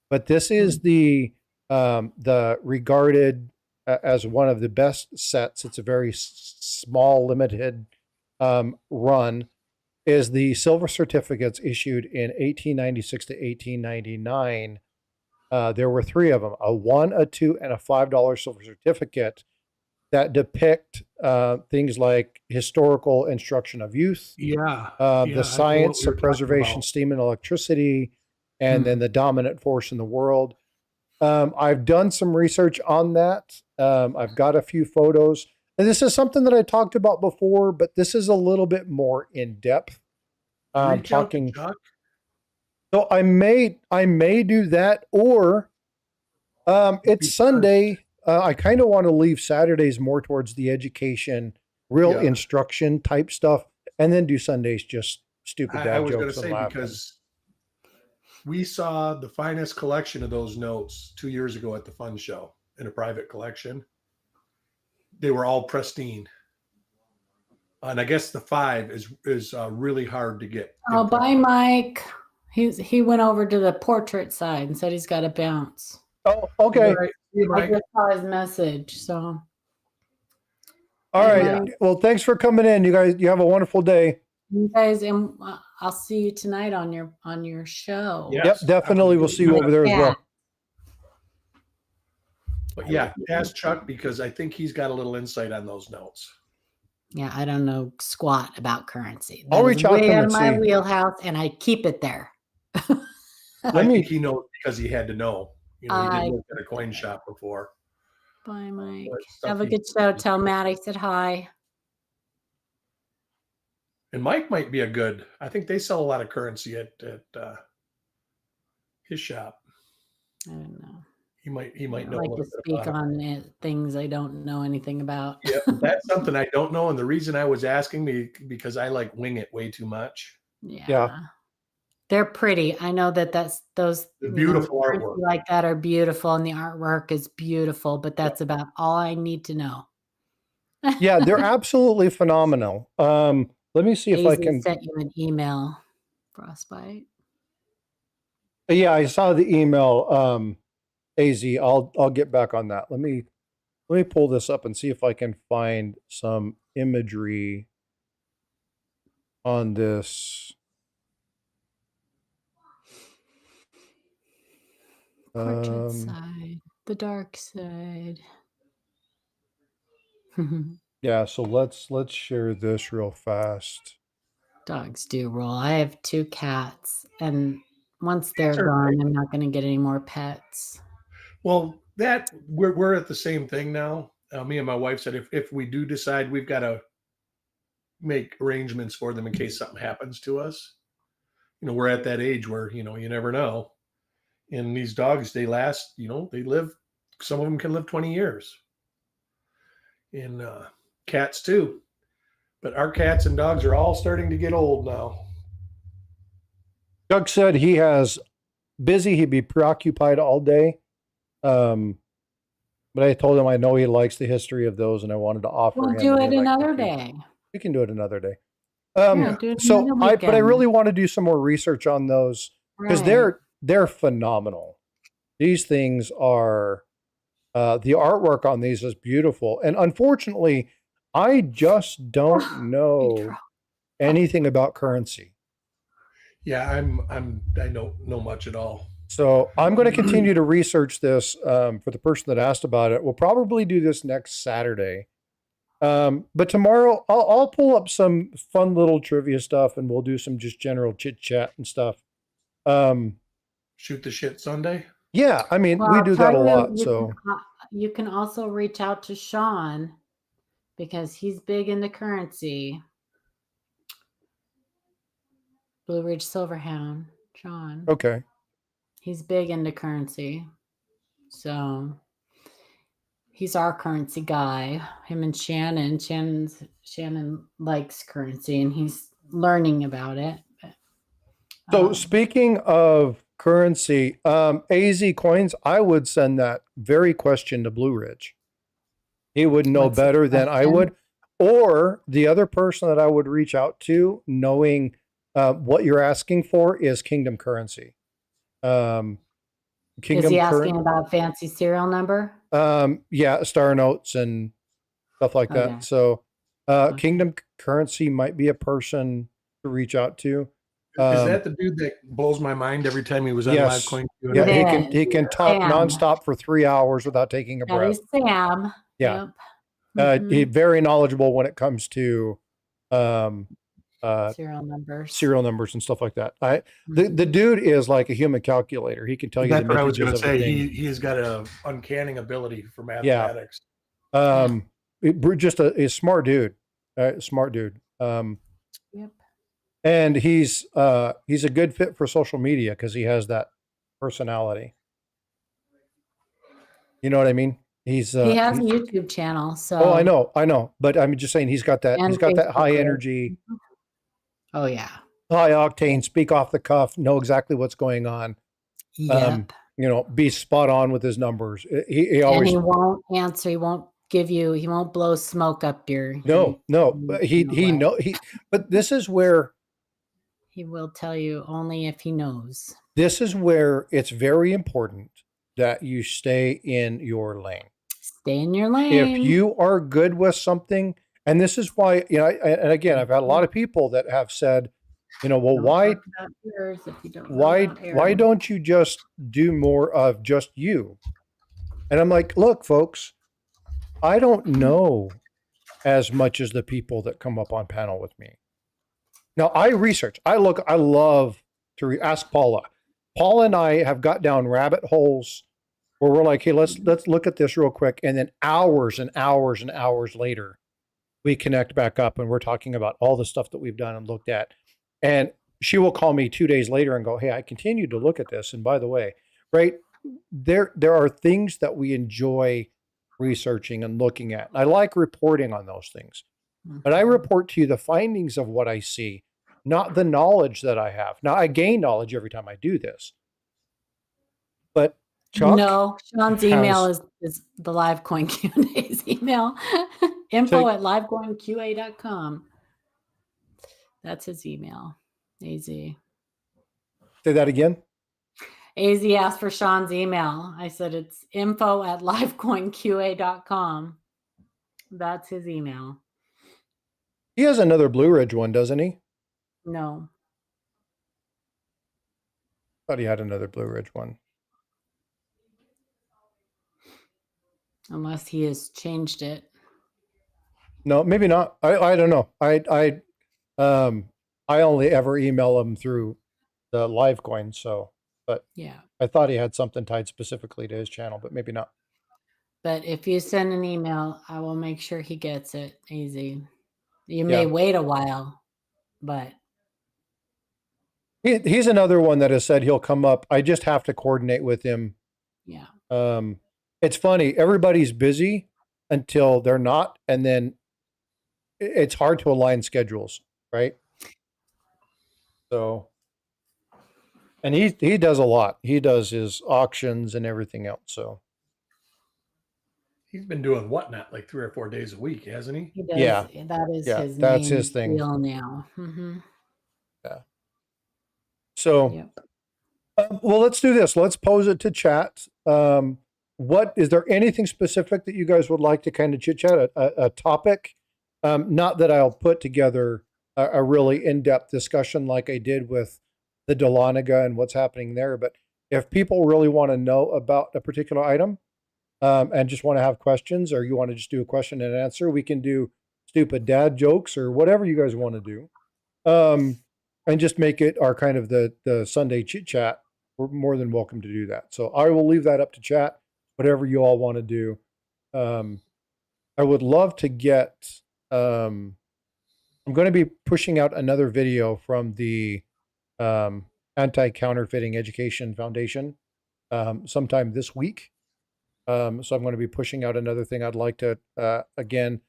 But this is the regarded as one of the best sets. It's a very small, limited run. Is the silver certificates issued in 1896 to 1899. There were three of them: a $1, a $2, and a $5 silver certificate that depict things like historical instruction of youth, the science of preservation, steam and electricity, and then the dominant force in the world. I've done some research on that. I've got a few photos. And this is something that I talked about before, but this is a little bit more in depth. Talking. So I may do that, or it's Sunday. I kind of want to leave Saturdays more towards the education, real instruction type stuff, and then do Sundays just stupid dad I was jokes. going to say, because we saw the finest collection of those notes 2 years ago at the fun show in a private collection. They were all pristine. And I guess the 5 is really hard to get. Oh, bye, Mike. He went over to the portrait side and said he's got to bounce. Oh, okay. Right. I just saw his message. So, all right. Mike. Well, thanks for coming in, you guys. You have a wonderful day. You guys, and I'll see you tonight on your show. Yes, yep, definitely. We'll see you over there as well. But yeah, ask Chuck, because I think he's got a little insight on those notes. Yeah, I don't know squat about currency. I'll reach out to him and see. My wheelhouse, and I keep it there. I think he knows because he had to know. You know, he did work at a coin shop before. Bye, Mike. Have a good show. Tell Matt I said hi. And Mike might be I think they sell a lot of currency at his shop. I don't know. He might know. I like to speak on things I don't know anything about. Yeah, that's something I don't know. And the reason I was asking because I like wing it way too much. Yeah. They're pretty. I know that's those beautiful artwork like that are beautiful, and the artwork is beautiful, but that's about all I need to know. Yeah, they're absolutely phenomenal. Let me see if I can sent you an email, Frostbyte. Yeah, I saw the email. AZ, I'll get back on that. Let me pull this up and see if I can find some imagery on this. Portrait side, the dark side. Yeah, so let's share this real fast. Dogs do roll. I have 2 cats, and once they're gone, I'm not going to get any more pets. Well, that we're at the same thing now. Me and my wife said if we do decide, we've got to make arrangements for them in case something happens to us. You know, we're at that age where, you never know. And these dogs, they last, they live, some of them can live 20 years. And cats too. But our cats and dogs are all starting to get old now. Doug said he has busy, he'd be preoccupied all day. But I told him I know he likes the history of those, and I wanted to offer him. We'll do it another day. We can do it another day. But I really want to do some more research on those, because they're phenomenal. These things are, the artwork on these is beautiful. And unfortunately, I just don't know anything about currency. Yeah, I don't know much at all. So I'm going to continue to research this for the person that asked about it. We'll probably do this next Saturday. But tomorrow I'll pull up some fun little trivia stuff, and we'll do some just general chit chat and stuff. Shoot the shit Sunday. Yeah. I mean, we do that a lot. So you can also reach out to Sean because he's big into currency. Blue Ridge Silverhound, Sean. Okay. He's big into currency. So he's our currency guy. Him and Shannon. Shannon likes currency and he's learning about it. So speaking of currency, AZ coins, I would send that very question to Blue Ridge. He would know better than I would. Or the other person that I would reach out to, knowing what you're asking for, is Kingdom Currency. Is he asking about fancy serial number? Yeah, star notes and stuff like that. So Kingdom Currency might be a person to reach out to. Is that the dude that blows my mind every time he was on Live Coin Q&A? Yeah, he can talk nonstop for 3 hours without taking a breath. That is Sam. Yeah. Yep. He's very knowledgeable when it comes to serial numbers and stuff like that. The dude is like a human calculator. He can tell you. That's what I was going to say. He's got an uncanny ability for mathematics. Just a smart dude. Smart dude. Yep. And he's a good fit for social media because he has that personality. You know what I mean? He has a YouTube channel. So I know. But I'm just saying he's got that high energy. Oh yeah. High octane, speak off the cuff, know exactly what's going on. Yep. Be spot on with his numbers. He always, and he won't answer. He won't blow smoke up your. No. But this is where he will tell you only if he knows. This is where it's very important that you stay in your lane. Stay in your lane. If you are good with something, and this is why, and again, I've had a lot of people that have said, well, why don't you just do more of just you? And I'm like, look, folks, I don't know as much as the people that come up on panel with me. Now I research, I love to ask Paula. Paula and I have got down rabbit holes where we're like, hey, let's look at this real quick. And then hours and hours and hours later, we connect back up and we're talking about all the stuff that we've done and looked at. And she will call me 2 days later and go, hey, I continued to look at this. And by the way, right, there are things that we enjoy researching and looking at. I like reporting on those things. But I report to you the findings of what I see, not the knowledge that I have. Now, I gain knowledge every time I do this. But Chuck, no, Sean's email is the Livecoin Q&A's email. info@livecoinqa.com. That's his email. AZ. Say that again. AZ asked for Sean's email. I said it's info@livecoinqa.com. That's his email. He has another Blue Ridge one, doesn't he? No. Thought he had another Blue Ridge one. Unless he has changed it. No, maybe not. I don't know. I only ever email him through the Livecoin, so but yeah. I thought he had something tied specifically to his channel, but maybe not. But if you send an email, I will make sure he gets it. Easy. You may wait a while, but he's another one that has said he'll come up. I just have to coordinate with him. Yeah. It's funny. Everybody's busy until they're not, and then it's hard to align schedules, right? So, and he does a lot. He does his auctions and everything else. So he's been doing whatnot like 3 or 4 days a week, hasn't he? He does. Yeah, that's his thing now. Mm-hmm. Yeah. So, well, let's do this. Let's pose it to chat. What is there anything specific that you guys would like to kind of chit chat a topic? Not that I'll put together a really in-depth discussion like I did with the Dahlonega and what's happening there, but if people really want to know about a particular item and just want to have questions, or you want to just do a question and answer, we can do stupid dad jokes or whatever you guys want to do, and just make it our kind of the Sunday chit chat. We're more than welcome to do that. So I will leave that up to chat. whatever you all want to do. I would love to get, I'm going to be pushing out another video from the Anti-Counterfeiting Education Foundation sometime this week. So I'm going to be pushing out another thing. I'd like to, again,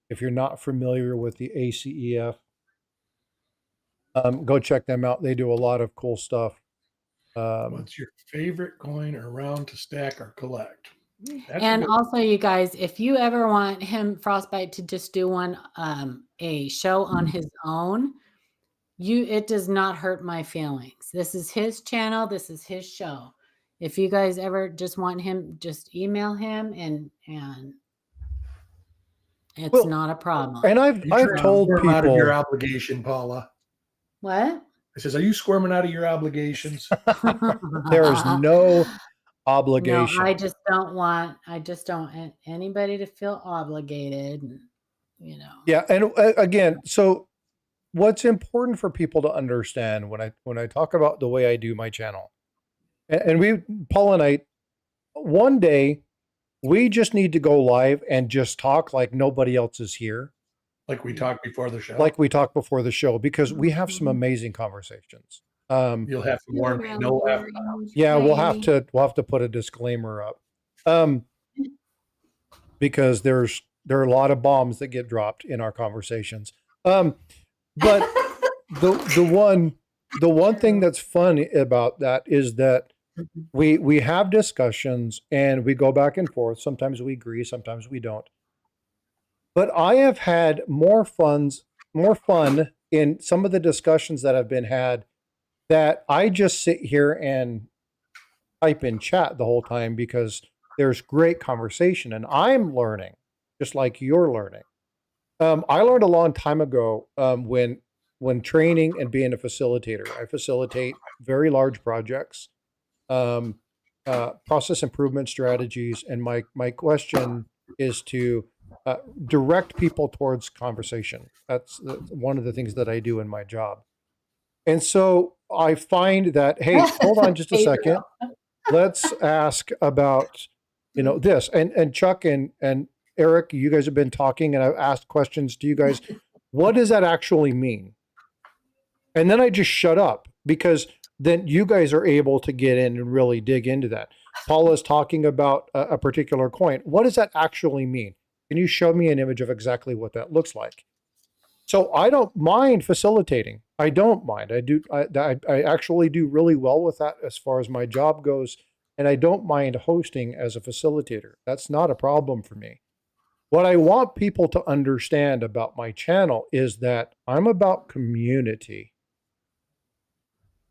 if you're not familiar with the ACEF, go check them out. They do a lot of cool stuff. What's your favorite coin around to stack or collect? And also, you guys, if you ever want Frostbyte, to just do a show on his own, it does not hurt my feelings. This is his channel. This is his show. If you guys ever just want him, just email him, and it's not a problem. And I've told people out of your obligation, Paula. What? I says, are you squirming out of your obligations? There is no obligation. No, I just don't want anybody to feel obligated, Yeah, and again, so what's important for people to understand when I talk about the way I do my channel, and Paul and I, one day we just need to go live and just talk like nobody else is here. Like we talked before the show. Like we talked before the show, because we have some amazing conversations. You'll have to warn me. No F. Yeah, we'll have to put a disclaimer up, because there are a lot of bombs that get dropped in our conversations. But the one thing that's fun about that is that we have discussions and we go back and forth. Sometimes we agree, sometimes we don't. But I have had more fun in some of the discussions that have been had, that I just sit here and type in chat the whole time, because there's great conversation and I'm learning just like you're learning. I learned a long time ago when training and being a facilitator. I facilitate very large projects, process improvement strategies, and my question is to direct people towards conversation. That's one of the things that I do in my job. And so I find that, hey, hold on just a second. Let's ask about, this. And Chuck and Eric, you guys have been talking, and I've asked questions to you guys. What does that actually mean? And then I just shut up, because then you guys are able to get in and really dig into that. Paula's talking about a particular coin. What does that actually mean? Can you show me an image of exactly what that looks like? So I don't mind facilitating. I don't mind. I actually do really well with that as far as my job goes. And I don't mind hosting as a facilitator. That's not a problem for me. What I want people to understand about my channel is that I'm about community.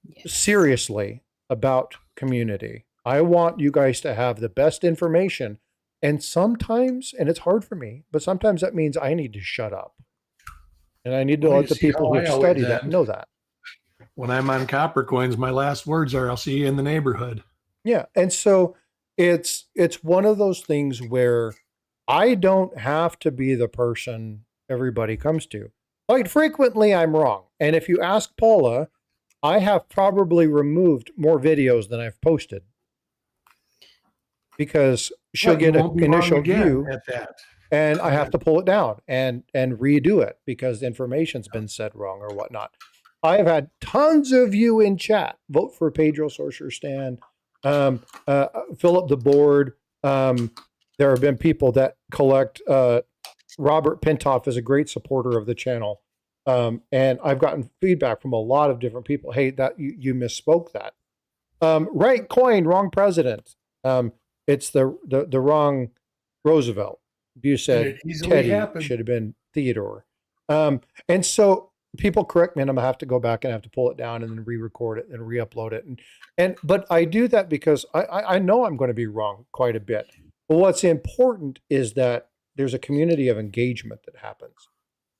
Yes. Seriously, about community. I want you guys to have the best information. And sometimes, and it's hard for me, but sometimes that means I need to shut up. And I need to let the people who study that know that. When I'm on copper coins, my last words are, I'll see you in the neighborhood. Yeah. And so it's one of those things where I don't have to be the person everybody comes to. Quite frequently, I'm wrong. And if you ask Paula, I have probably removed more videos than I've posted, because she'll get an initial view at that, and I have to pull it down and redo it because the information's been said wrong or whatnot. I have had tons of you in chat. Vote for Pedro Sorcerer Stan. Fill up the board. There have been people that collect. Robert Pintoff is a great supporter of the channel. And I've gotten feedback from a lot of different people. Hey, that you misspoke that. Right coin, wrong president. It's the wrong Roosevelt. You said Teddy should have been Theodore. And so people correct me, and I'm gonna have to go back and have to pull it down and then re-record it and re-upload it. But I do that because I know I'm going to be wrong quite a bit. But what's important is that there's a community of engagement that happens.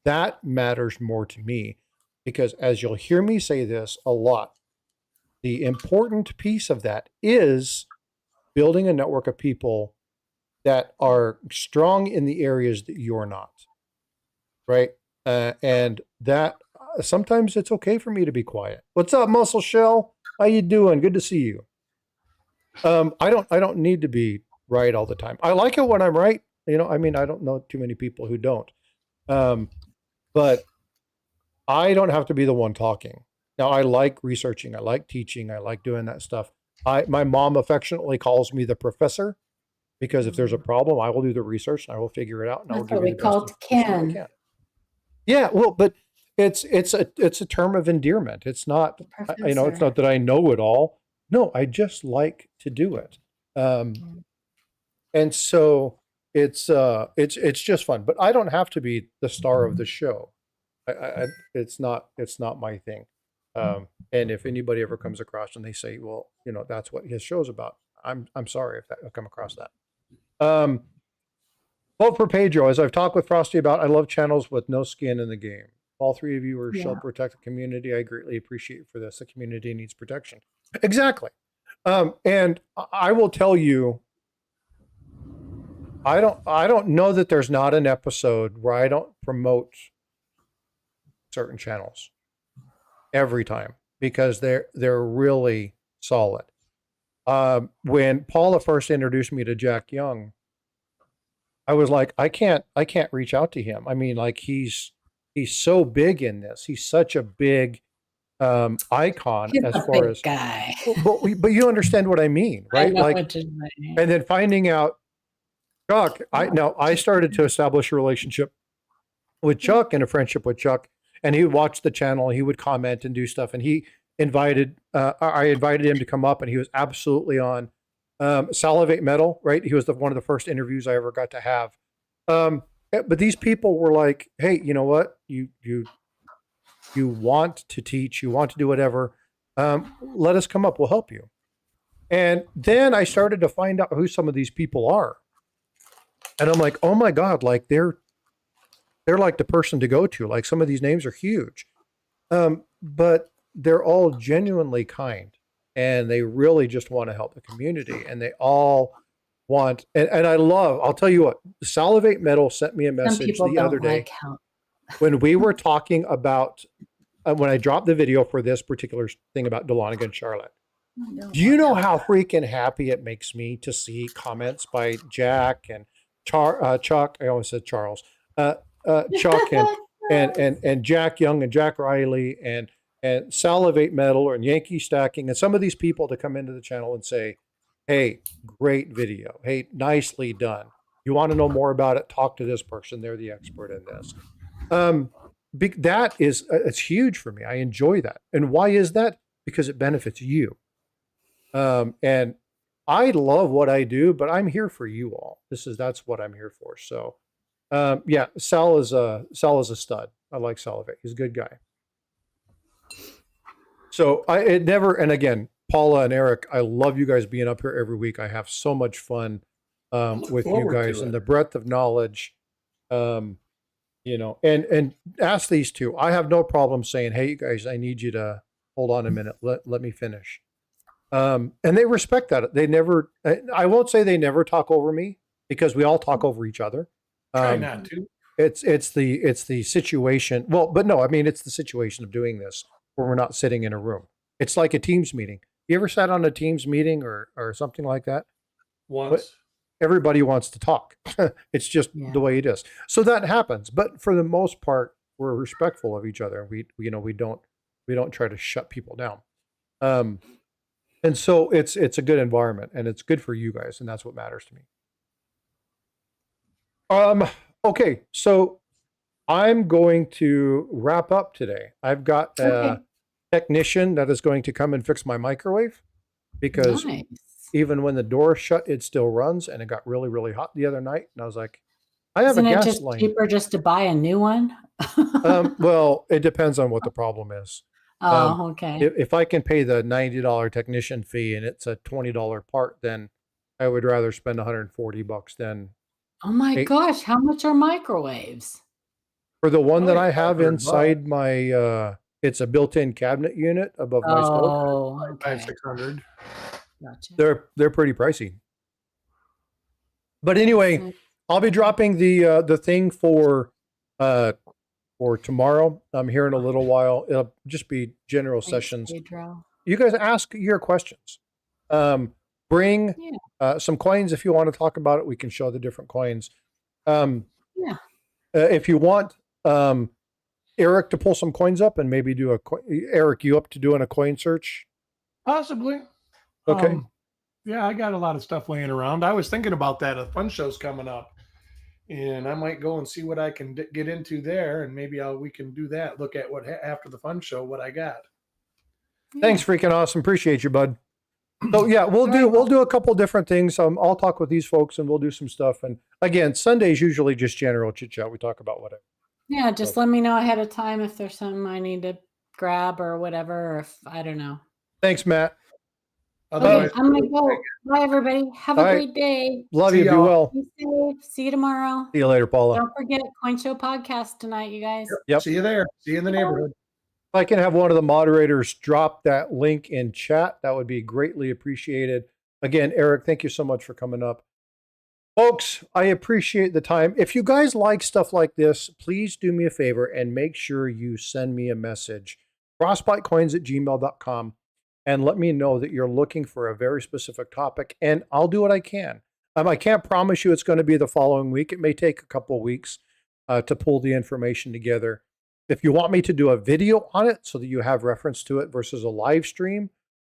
That matters more to me, because as you'll hear me say this a lot, the important piece of that is building a network of people that are strong in the areas that you're not, right? And that sometimes it's okay for me to be quiet. What's up, Muscle Shell? How you doing? Good to see you. I don't need to be right all the time. I like it when I'm right. You know, I mean, I don't know too many people who don't. But I don't have to be the one talking. Now, I like researching. I like teaching. I like doing that stuff. My mom affectionately calls me the professor because if there's a problem, I will do the research and I will figure it out and I will That's give what you we the best called information I Ken. can. Yeah, well, but it's a term of endearment. It's not, you know, it's Professor. not that I know it all. No, I just like to do it. And so it's just fun. But I don't have to be the star of the show. It's not my thing. And if anybody ever comes across and they say, well, you know, that's what his show's about, I'm sorry if I come across that. Vote for Pedro. As I've talked with Frosty about, I love channels with no skin in the game. All three of you are shall protect the community. I greatly appreciate for this. The community needs protection. Exactly. And I will tell you, I don't know that there's not an episode where I don't promote certain channels every time because they're really solid. When Paula first introduced me to Jack Young, I was like, I can't reach out to him. I mean, like he's so big in this. He's such a big icon He's as a far big as guy. but you understand what I mean, right? I know Like, what you're saying. and then finding out Chuck, I started to establish a relationship with Chuck and a friendship with Chuck, and he would watch the channel, he would comment and do stuff, and he invited, I invited him to come up, and he was absolutely on. Salivate Metal, right? He was one of the first interviews I ever got to have. But these people were like, hey, you know what? You want to teach, you want to do whatever. Let us come up, we'll help you. And then I started to find out who some of these people are. And I'm like, oh my God, like they're like the person to go to. Like some of these names are huge. But they're all genuinely kind and they really just want to help the community. And they all want, and I love, I'll tell you what, Salivate Metal sent me a message the other day when we were talking about, when I dropped the video for this particular thing about Dahlonega and Charlotte. Do you know how freaking happy it makes me to see comments by Jack and Chuck? I always said Charles. Chuck and Jack Young and Jack Riley and Salivate Metal and Yankee Stacking and some of these people to come into the channel and say, hey, great video. Hey, nicely done. You want to know more about it? Talk to this person. They're the expert in this. That is, it's huge for me. I enjoy that. And why is that? Because it benefits you. And I love what I do, but I'm here for you all. That's what I'm here for. So, yeah, Sal is a stud. I like Salivate. He's a good guy. So and again, Paula and Eric, I love you guys being up here every week. I have so much fun with you guys and the breadth of knowledge. You know, and ask these two. I have no problem saying, hey, you guys, I need you to hold on a minute. Let me finish. And they respect that. They never, I won't say they never talk over me because we all talk over each other. Try not to. It's the situation. Well, but no, I mean, it's the situation of doing this where we're not sitting in a room. It's like a Teams meeting. You ever sat on a Teams meeting or something like that? Once. But everybody wants to talk. It's just the way it is. So that happens. But for the most part, we're respectful of each other. We don't try to shut people down. And so it's a good environment and it's good for you guys. And that's what matters to me. Okay. So I'm going to wrap up today. I've got a technician that is going to come and fix my microwave because even when the door shut, it still runs, and it got really, really hot the other night. And I was like, I have a gas line. Isn't it just cheaper just to buy a new one? Well, it depends on what the problem is. Oh, okay. If I can pay the $90 technician fee and it's a $20 part, then I would rather spend $140 than. Oh my gosh, how much are microwaves? For the one that I have inside my, it's a built-in cabinet unit above my stove. Oh, okay. 600. Gotcha. They're pretty pricey. But anyway, I'll be dropping the thing for tomorrow. I'm here in a little while. It'll just be general sessions. Pedro. You guys ask your questions. Bring some coins if you want to talk about it. We can show the different coins. If you want Eric to pull some coins up and maybe do Eric, you up to doing a coin search? Possibly. Okay. Yeah, I got a lot of stuff laying around. I was thinking about that. A fun show's coming up, and I might go and see what I can get into there, and maybe we can do that. Look at what after the fun show, what I got. Thanks, freaking awesome. Appreciate you, bud. So yeah, we'll do a couple different things. I'll talk with these folks and we'll do some stuff. And again, Sunday's usually just general chit chat. We talk about whatever. Yeah, just let me know ahead of time if there's something I need to grab or whatever, or if I don't know. Thanks, Matt. Okay, I'm gonna go. Bye, everybody. Have a great day. Love you. Be well. Be safe. See you tomorrow. See you later, Paula. Don't forget Coin Show podcast tonight, you guys. Yep. See you there. See you in the neighborhood. If I can have one of the moderators drop that link in chat, that would be greatly appreciated. Again, Eric, thank you so much for coming up. Folks, I appreciate the time. If you guys like stuff like this, please do me a favor and make sure you send me a message. frostbytecoins@gmail.com, and let me know that you're looking for a very specific topic, and I'll do what I can. I can't promise you it's going to be the following week. It may take a couple of weeks to pull the information together. If you want me to do a video on it so that you have reference to it versus a live stream,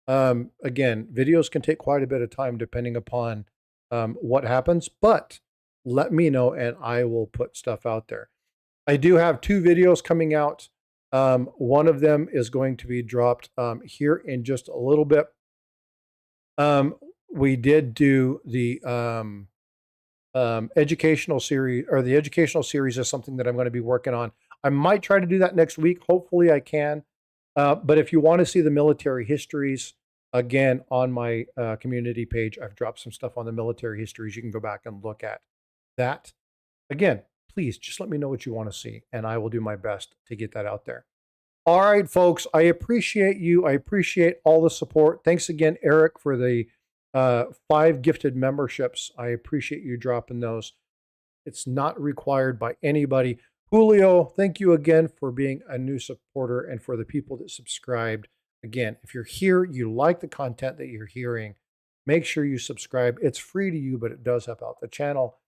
again, videos can take quite a bit of time depending upon what happens, but let me know and I will put stuff out there. I do have 2 videos coming out. One of them is going to be dropped here in just a little bit. We did do the educational series, or the educational series is something that I'm going to be working on. I might try to do that next week. Hopefully I can. But if you want to see the military histories, again, on my community page, I've dropped some stuff on the military histories. You can go back and look at that. Again, please just let me know what you want to see, and I will do my best to get that out there. All right, folks, I appreciate you. I appreciate all the support. Thanks again, Eric, for the 5 gifted memberships. I appreciate you dropping those. It's not required by anybody. Julio, thank you again for being a new supporter, and for the people that subscribed. Again, if you're here, you like the content that you're hearing, make sure you subscribe. It's free to you, but it does help out the channel.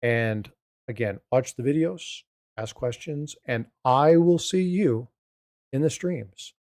And again, watch the videos, ask questions, and I will see you in the streams.